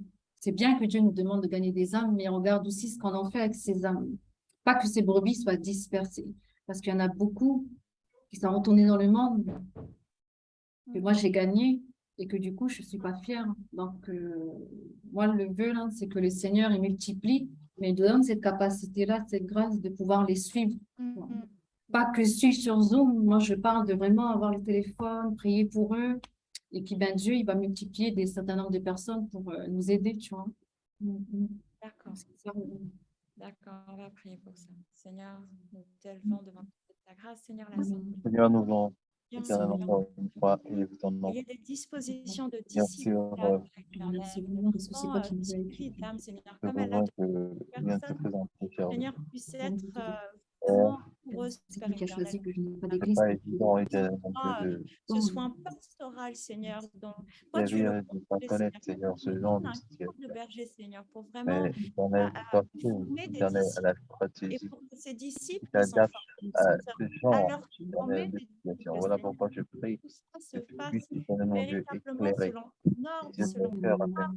S2: que Dieu nous demande de gagner des âmes, mais on regarde aussi ce qu'on en fait avec ces âmes. Pas que ces brebis soient dispersées, parce qu'il y en a beaucoup qui sont retournés dans le monde, que moi j'ai gagné et que du coup je suis pas fière. Donc moi le vœu là, c'est que le Seigneur il multiplie, mais il donne cette capacité-là, cette grâce de pouvoir les suivre. Pas que suivre sur Zoom, moi je parle de vraiment avoir le téléphone, prier pour eux, et puis ben Dieu il va multiplier des certain nombre de personnes pour nous aider, tu vois.
S6: D'accord.
S2: C'est ça,
S6: D'accord, on va prier pour ça. Seigneur, nous t'élevons devant ta grâce, Seigneur, la
S5: Seigneur, nous voulons
S6: Bien,
S5: éternellement
S6: Seigneur.
S5: encore une fois élever ton nom.
S6: Il y a des dispositions de
S5: Bien
S6: disciples.
S5: sûr,
S2: Merci vraiment parce que c'est pas qui nous a
S6: Discipline d'âme, Seigneur,
S5: le
S6: comme elle a
S5: besoin que vient de se présenter, cher Dieu.
S6: Seigneur, puisse être
S5: Euh,
S6: vraiment heureuse,
S2: C'est
S6: Père
S2: lui qui a
S6: éternel.
S2: choisi que je n'ai pas
S5: C'est
S2: d'église.
S5: pas évident, éternellement,
S6: Ce soin pastoral, Seigneur, dont toi
S5: de
S6: tu le
S5: servir et de pas connaître, Seigneur, ce genre de
S6: un corps
S5: situation.
S6: de berger, Seigneur, pour vraiment
S5: Mais éternel, toi,
S6: former des
S5: éternel, à la
S6: disciples et
S5: stratégie
S6: pour que ces disciples
S5: qui
S6: puissent
S5: s'adapte à ce
S6: à
S5: genre,
S6: leur former
S5: éternel, de
S6: des
S5: situation.
S6: disciples,
S5: Voilà
S6: Seigneur.
S5: pourquoi je prie
S6: Tout ça
S5: que
S6: se
S5: tu
S6: fasse
S5: puisses, éternellement, Dieu,
S6: véritablement
S5: éclairer
S6: selon ton ordre,
S5: les yeux de
S6: selon
S5: mon
S6: ton
S5: cœur, afin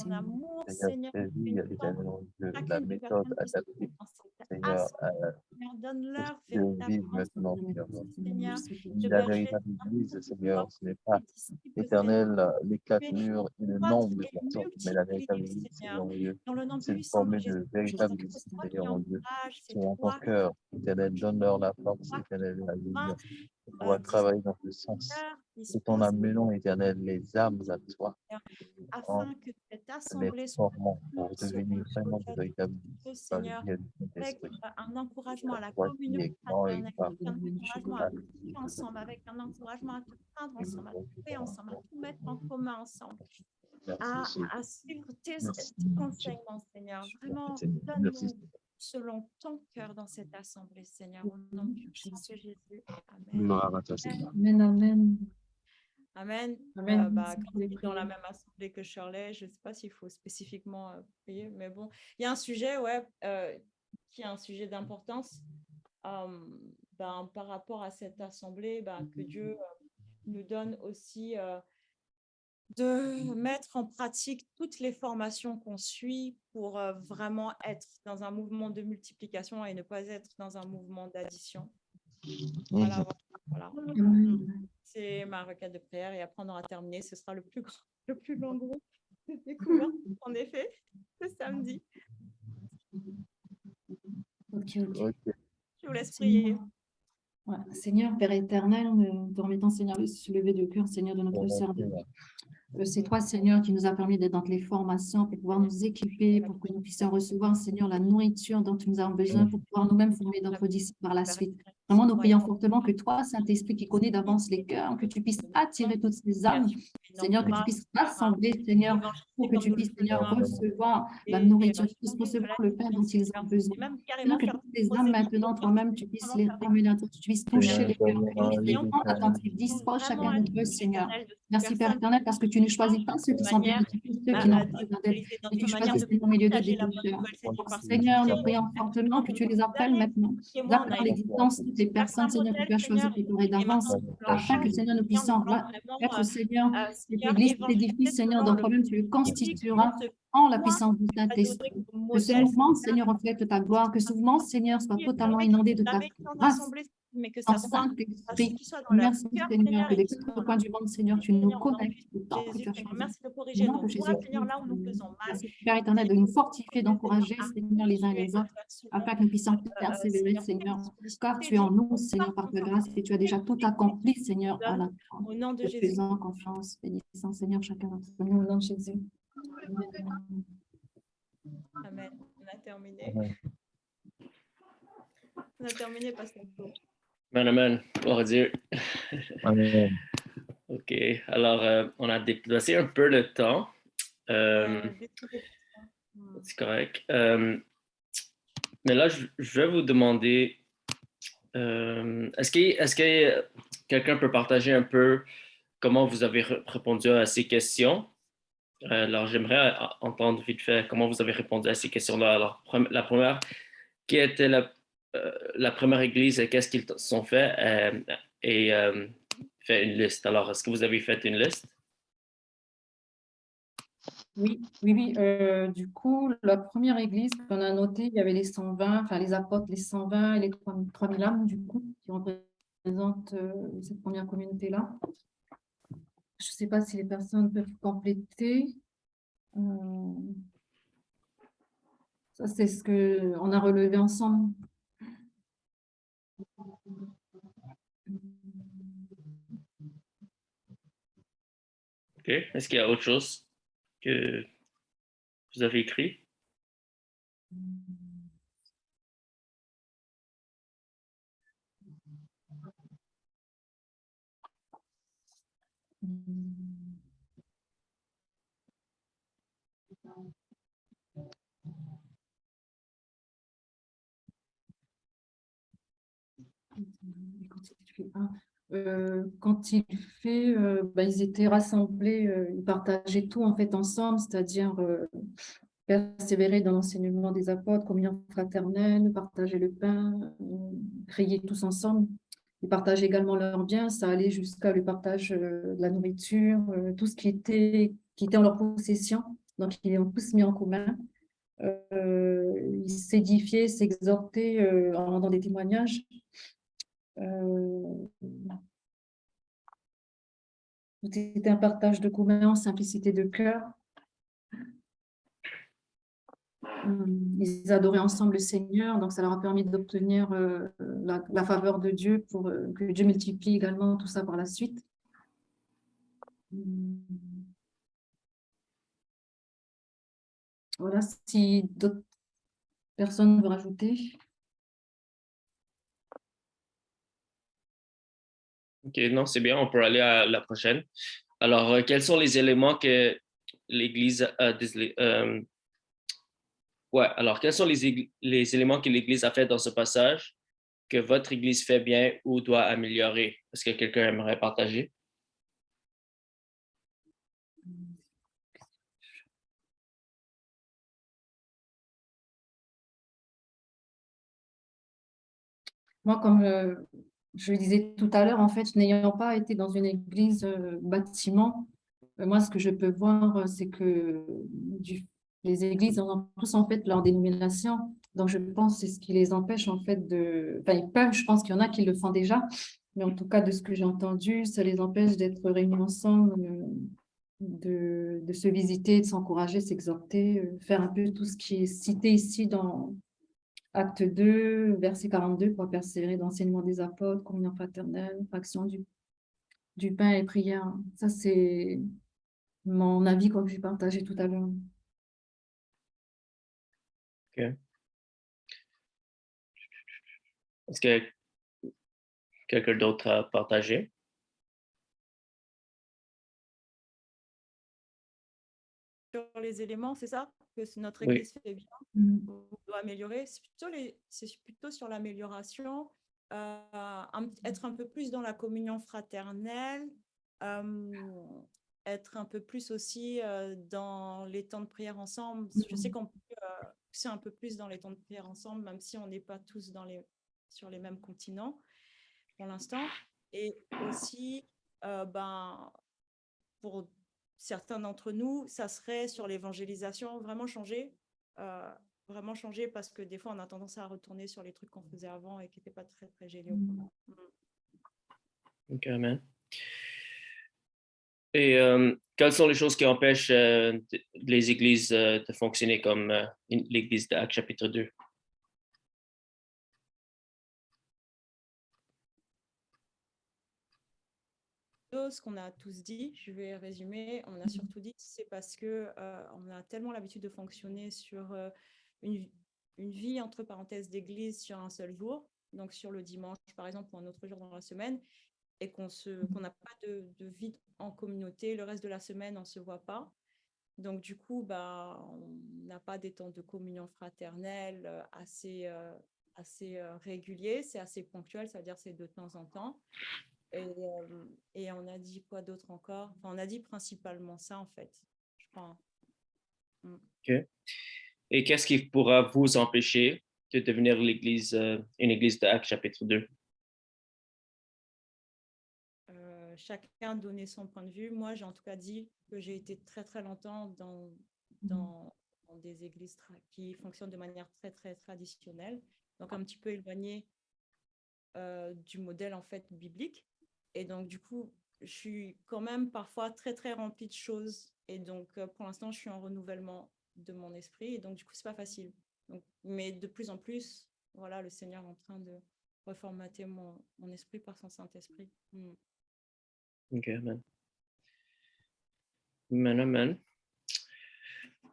S6: ton amour,
S5: que, Seigneur,
S6: Seigneur.
S5: saisir,
S6: Une
S5: éternellement, Dieu, la
S6: chacune des
S5: méthode
S6: personnes qui sont
S5: adaptée,
S6: dans cette
S5: Seigneur,
S6: Seigneur, donne-leur
S5: que vivent
S6: véritablement
S5: maintenant, Seigneur.
S6: Seigneur, de
S5: La
S6: berger
S5: véritable Église, Seigneur, ce n'est pas
S6: des disciples,
S5: éternel, les quatre
S6: mais
S5: murs et le
S6: croître
S5: nombre de
S6: et
S5: personnes, mais la véritable
S6: multiplier,
S5: Église,
S6: Seigneur,
S5: Seigneur mon Dieu,
S6: dans le nom
S5: c'est de
S6: puissant de
S5: former
S6: Jésus.
S5: de véritables
S6: C'est toi
S5: Seigneur
S6: qui
S5: mon Dieu,
S6: encourage, c'est
S5: selon ton
S6: toi
S5: cœur, éternel, donne-leur la force,
S6: qui
S5: éternel, la lumière, pour pouvoir
S6: disciples,
S5: travailler dans ce sens, tout en
S6: dispose,
S5: amenant, éternel, les âmes à toi, en
S6: afin que cette
S5: les
S6: assemblée soit
S5: formant pour devenir vraiment de véritables Églises par le
S6: Seigneur,
S5: biais du
S6: avec
S5: Saint-Esprit.
S6: un encouragement à la
S5: Toi qui
S6: communion
S5: es grand et
S6: fraternelle,
S5: parfait,
S6: un encouragement à prier ensemble, avec un encouragement à te prendre ensemble, à prier ensemble, à tout mettre en commun ensemble,
S5: merci,
S6: à suivre tes
S5: merci,
S6: enseignements, Seigneur. Vraiment,
S5: Seigneur. Merci,
S6: donne-nous selon ton cœur dans cette assemblée, Seigneur, au nom puissant de Jésus. Amen.
S5: gloire à toi, Seigneur.
S2: Amen, amen.
S6: Amen.
S2: Amen.
S6: Quand on est dans la même assemblée que Shirley, je ne sais pas s'il faut spécifiquement prier, mais bon, il y a un sujet, qui est un sujet d'importance par rapport à cette assemblée, que Dieu nous donne aussi de mettre en pratique toutes les formations qu'on suit pour vraiment être dans un mouvement de multiplication et ne pas être dans un mouvement d'addition. Voilà. C'est ma requête de prière et après on aura terminé. Ce sera le plus long groupe de découverte en effet ce samedi.
S2: Ok.
S6: Je vous laisse prier.
S2: Ouais. Seigneur, Père éternel, nous te remettons, Seigneur, le soulevé de cœur, Seigneur, de notre sœur. C'est toi, Seigneur, qui nous a permis d'être dans les formations pour pouvoir nous équiper, pour que nous puissions recevoir, Seigneur, la nourriture dont nous avons besoin pour pouvoir nous-mêmes former d'autres disciples par la suite. Vraiment, nous prions fortement que toi, Saint-Esprit, qui connais d'avance les cœurs, que tu puisses attirer toutes ces âmes, Seigneur, que tu puisses rassembler, Seigneur, pour que tu puisses, Seigneur, recevoir la nourriture, que tu puisses recevoir le pain dont ils ont besoin. Seigneur, que toutes ces âmes, maintenant, toi-même, tu puisses les ramener à toi, que tu puisses toucher les cœurs, que tu puisses attentif, dispose chacun d'entre eux, Seigneur. Merci, Père éternel, parce que tu ne choisis pas ceux qui sont bien, ceux qui n'ont pas besoin d'aide, mais tu choisis au milieu d'eux des pécheurs. Seigneur, nous prions fortement que tu les appelles maintenant. Nous appelons à l'existence toutes les personnes, Seigneur, que tu as choisies préparées d'avance, afin que, Seigneur, nous puissions être, Seigneur, cette église, cet édifice, Seigneur, dont toi-même tu le constitueras en la puissance du Saint-Esprit. Que ce mouvement, Seigneur, reflète ta gloire, que ce mouvement, Seigneur, soit totalement inondé de ta grâce.
S6: Mais que
S2: En
S6: ça soit
S2: Saint-Esprit,
S6: qui soit dans leur
S2: merci
S6: cœur,
S2: Seigneur, que
S6: et
S2: des
S6: qui soit
S2: quatre coins du monde, Seigneur, tu nous connectes au temps que
S6: Jésus,
S2: tu as
S6: Seigneur,
S2: choisi.
S6: merci de
S2: Au
S6: corriger
S2: nom
S6: nos
S2: de
S6: voies,
S2: Jésus-Christ,
S6: Seigneur, là où nous faisons mal.
S2: merci Père éternel de nous fortifier, d'encourager, Seigneur, les uns les autres, afin que nous puissions persévérer, Seigneur, car tu es en nous, Seigneur, par ta grâce, et tu as déjà tout accompli, Seigneur, à la croix.
S6: Au nom de
S2: Te
S6: Jésus.
S2: faisons confiance, bénissant, Seigneur, chacun d'entre nous, au nom de Jésus.
S6: Amen. On a terminé. On a terminé, Pasteur.
S1: Amen. Gloire à Dieu.
S5: Amen.
S1: OK. Alors, on a déplacé un peu le temps. C'est correct. Mais là, je vais vous demander, est-ce que quelqu'un peut partager un peu comment vous avez répondu à ces questions? Alors, j'aimerais entendre vite fait comment vous avez répondu à ces questions-là. Alors, la première, qui était la première église et qu'est-ce qu'ils ont fait? Et fait une liste. Alors, est-ce que vous avez fait une liste?
S2: Oui. Du coup, la première église qu'on a notée, il y avait les 120, enfin les apôtres, les 120 et les 3000 âmes, du coup, qui représentent cette première communauté-là. Je ne sais pas si les personnes peuvent compléter. Ça, c'est ce qu'on a relevé ensemble.
S1: OK. Est-ce qu'il y a autre chose que vous avez écrit?
S2: Quand il fait, ils étaient rassemblés, ils partageaient tout en fait ensemble, c'est-à-dire persévérer dans l'enseignement des apôtres, communion fraternelle, partager le pain, prier tous ensemble. Ils partageaient également leurs biens, ça allait jusqu'à le partage de la nourriture, tout ce qui était en leur possession. Donc, ils ont tous mis en commun. Ils s'édifiaient, s'exhortaient en rendant des témoignages. C'était un partage de commun, simplicité de cœur. Ils adoraient ensemble le Seigneur, donc ça leur a permis d'obtenir la faveur de Dieu pour que Dieu multiplie également tout ça par la suite. Voilà, si d'autres personnes veulent rajouter.
S1: OK, non, c'est bien, on peut aller à la prochaine. Alors, quels sont les éléments que l'Église a alors, quels sont les éléments que l'Église a fait dans ce passage que votre Église fait bien ou doit améliorer? Est-ce que quelqu'un aimerait partager?
S2: Moi, comme je le disais tout à l'heure, en fait, n'ayant pas été dans une église bâtiment, moi, ce que je peux voir, c'est que les églises ont tous en fait leur dénomination. Donc, je pense que c'est ce qui les empêche en fait de... Enfin, ils peuvent, je pense qu'il y en a qui le font déjà, mais en tout cas, de ce que j'ai entendu, ça les empêche d'être réunis ensemble, de se visiter, de s'encourager, s'exhorter, faire un peu tout ce qui est cité ici dans Acte 2, verset 42, pour persévérer dans l'enseignement des apôtres, communion fraternelle, fraction du pain et prière. Ça, c'est mon avis que j'ai partagé tout à l'heure.
S1: OK. Est-ce que quelqu'un d'autre a partagé?
S6: Sur les éléments, c'est ça? Que notre
S1: Oui.
S6: Église fait bien, ou doit améliorer. C'est plutôt sur l'amélioration, être un peu plus dans la communion fraternelle, être un peu plus aussi dans les temps de prière ensemble. Je sais qu'on peut pousser un peu plus dans les temps de prière ensemble, même si on n'est pas tous sur les mêmes continents pour l'instant. Et aussi, pour certains d'entre nous, ça serait sur l'évangélisation, vraiment changer parce que des fois, on a tendance à retourner sur les trucs qu'on faisait avant et qui n'étaient pas très, très géniaux.
S1: OK, amen. Et quelles sont les choses qui empêchent les églises de fonctionner comme l'église d'Actes chapitre 2?
S6: Ce qu'on a tous dit, je vais résumer, on a surtout dit c'est parce que on a tellement l'habitude de fonctionner sur une vie entre parenthèses d'église sur un seul jour, donc sur le dimanche par exemple ou un autre jour dans la semaine, et qu'on n'a pas de vie en communauté, le reste de la semaine on se voit pas, donc du coup on n'a pas des temps de communion fraternelle assez réguliers, c'est assez ponctuel, c'est-à-dire c'est de temps en temps. Et on a dit quoi d'autre encore? Enfin, on a dit principalement ça, en fait, je crois.
S1: OK. Et qu'est-ce qui pourra vous empêcher de devenir une église d'Actes chapitre 2?
S6: chacun donner son point de vue. Moi, j'ai en tout cas dit que j'ai été très, très longtemps dans des églises qui fonctionnent de manière très, très traditionnelle, donc un petit peu éloigné du modèle en fait biblique. Et donc, du coup, je suis quand même parfois très, très remplie de choses. Et donc, pour l'instant, je suis en renouvellement de mon esprit. Et donc, du coup, c'est pas facile. Donc, mais de plus en plus, voilà, le Seigneur est en train de reformater mon esprit par son Saint-Esprit.
S1: OK, amen. Amen, amen.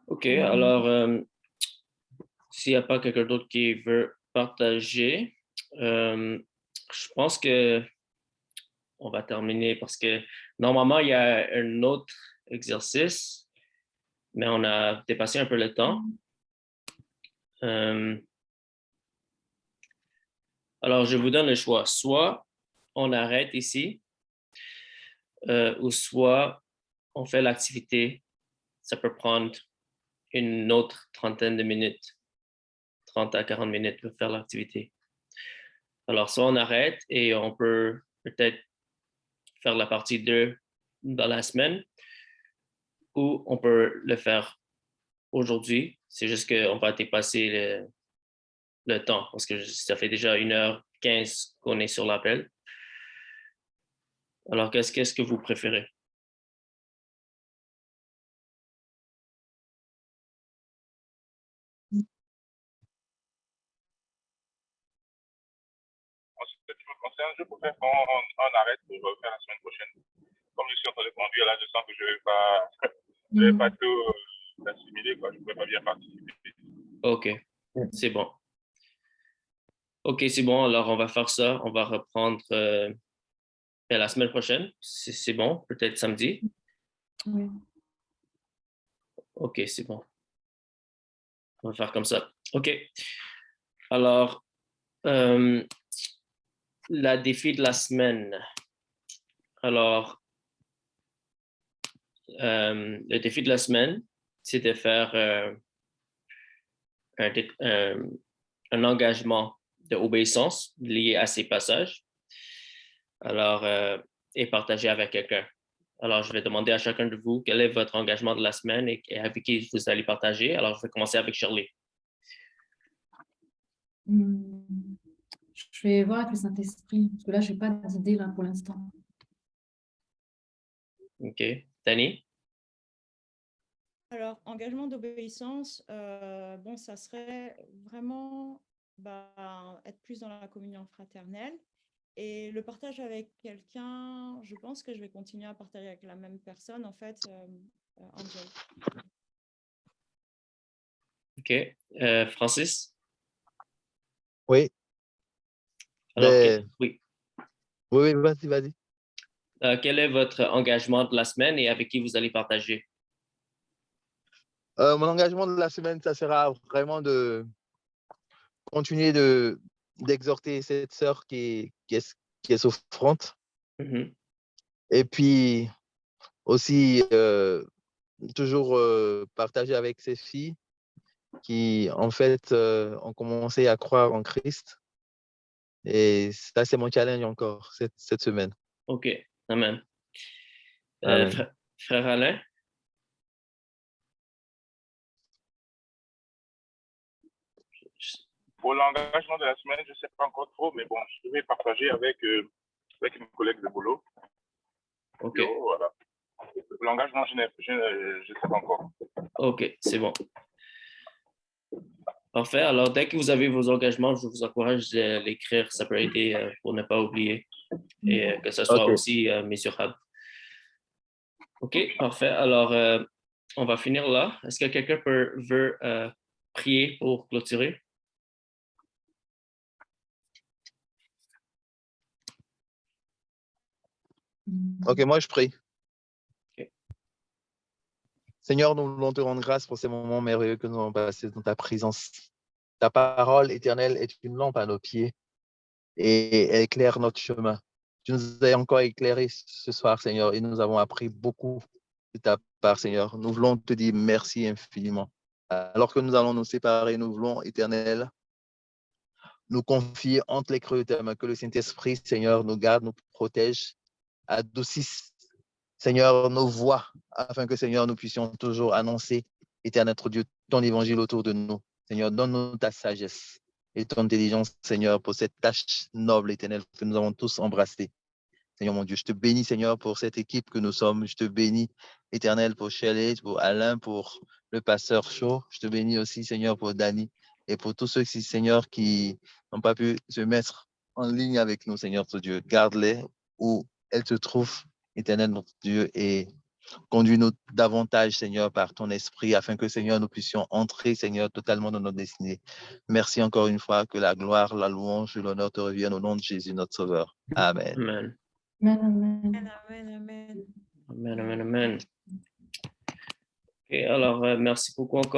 S1: OK, alors, s'il n'y a pas quelqu'un d'autre qui veut partager, je pense que on va terminer parce que normalement, il y a un autre exercice, mais on a dépassé un peu le temps. Alors, je vous donne le choix. Soit on arrête ici, ou soit on fait l'activité. Ça peut prendre une autre trentaine de minutes, 30 à 40 minutes pour faire l'activité. Alors, soit on arrête et on peut peut-être faire la partie 2 dans la semaine, ou on peut le faire aujourd'hui. C'est juste qu'on va dépasser le temps parce que ça fait déjà 1h15 qu'on est sur l'appel. Alors, qu'est-ce que vous préférez?
S4: En ce qui me concerne, je préfère qu'on arrête pour faire la semaine prochaine. Comme je suis en train de conduire là, je sens que je ne vais pas tout assimiler, quoi. Je ne pourrais pas bien participer.
S1: OK, c'est bon. OK, c'est bon. Alors, on va faire ça. On va reprendre la semaine prochaine. C'est bon, peut-être samedi.
S2: Oui.
S1: OK, c'est bon. On va faire comme ça. OK. Alors, la défi de la semaine. Alors, le défi de la semaine, c'est de faire un engagement d'obéissance lié à ces passages. Alors, et partager avec quelqu'un. Alors, je vais demander à chacun de vous quel est votre engagement de la semaine et avec qui vous allez partager. Alors, je vais commencer avec Shirley.
S2: Je vais voir avec le Saint-Esprit, parce que là, je n'ai pas d'idée là pour l'instant.
S1: OK. Danny?
S6: Alors, engagement d'obéissance, bon, ça serait vraiment être plus dans la communion fraternelle. Et le partage avec quelqu'un, je pense que je vais continuer à partager avec la même personne, en fait, Angel.
S1: OK. Francis?
S5: Oui.
S1: Alors,
S5: oui. Oui, vas-y.
S1: Quel est votre engagement de la semaine et avec qui vous allez partager?
S5: Mon engagement de la semaine, ça sera vraiment de continuer d'exhorter cette sœur qui est souffrante.
S1: Mm-hmm.
S5: Et puis aussi, toujours partager avec ses filles qui, en fait, ont commencé à croire en Christ. Et ça, c'est mon challenge encore cette semaine.
S1: OK. Amen.
S5: Amen.
S1: Frère Alain?
S4: Pour l'engagement de la semaine, je ne sais pas encore trop, mais bon, je vais partager avec une collègue de boulot.
S1: OK.
S4: Voilà. L'engagement, je ne sais pas encore.
S1: OK, c'est bon. Parfait. Alors, dès que vous avez vos engagements, je vous encourage de l'écrire. Ça peut aider pour ne pas oublier et que ce soit aussi mesurable. OK, parfait. Alors, on va finir là. Est-ce que quelqu'un veut prier pour clôturer?
S5: OK, moi, je prie.
S1: Okay.
S5: Seigneur, nous voulons te rendre grâce pour ces moments merveilleux que nous avons passés dans ta présence. Ta parole éternelle est une lampe à nos pieds et elle éclaire notre chemin. Tu nous as encore éclairé ce soir, Seigneur, et nous avons appris beaucoup de ta part, Seigneur. Nous voulons te dire merci infiniment. Alors que nous allons nous séparer, nous voulons, Éternel, nous confier entre les creux de ta main, que le Saint-Esprit, Seigneur, nous garde, nous protège adoucissent, Seigneur, nos voix, afin que, Seigneur, nous puissions toujours annoncer, Éternel notre Dieu, ton évangile autour de nous. Seigneur, donne-nous ta sagesse et ton intelligence, Seigneur, pour cette tâche noble, Éternel, que nous avons tous embrassée. Seigneur mon Dieu, je te bénis, Seigneur, pour cette équipe que nous sommes. Je te bénis, Éternel, pour Shelley, pour Alain, pour le pasteur Shaw. Je te bénis aussi, Seigneur, pour Danny et pour tous ceux-ci, Seigneur, qui n'ont pas pu se mettre en ligne avec nous, Seigneur, notre Dieu. Garde-les où elles se trouvent, Éternel, notre Dieu, et conduis-nous davantage, Seigneur, par ton esprit, afin que, Seigneur, nous puissions entrer, Seigneur, totalement dans notre destinée. Merci encore une fois, que la gloire, la louange et l'honneur te reviennent au nom de Jésus, notre Sauveur. Amen.
S1: Amen.
S2: Amen, amen.
S6: Amen, amen.
S1: Amen, amen, amen. OK, alors, merci beaucoup encore.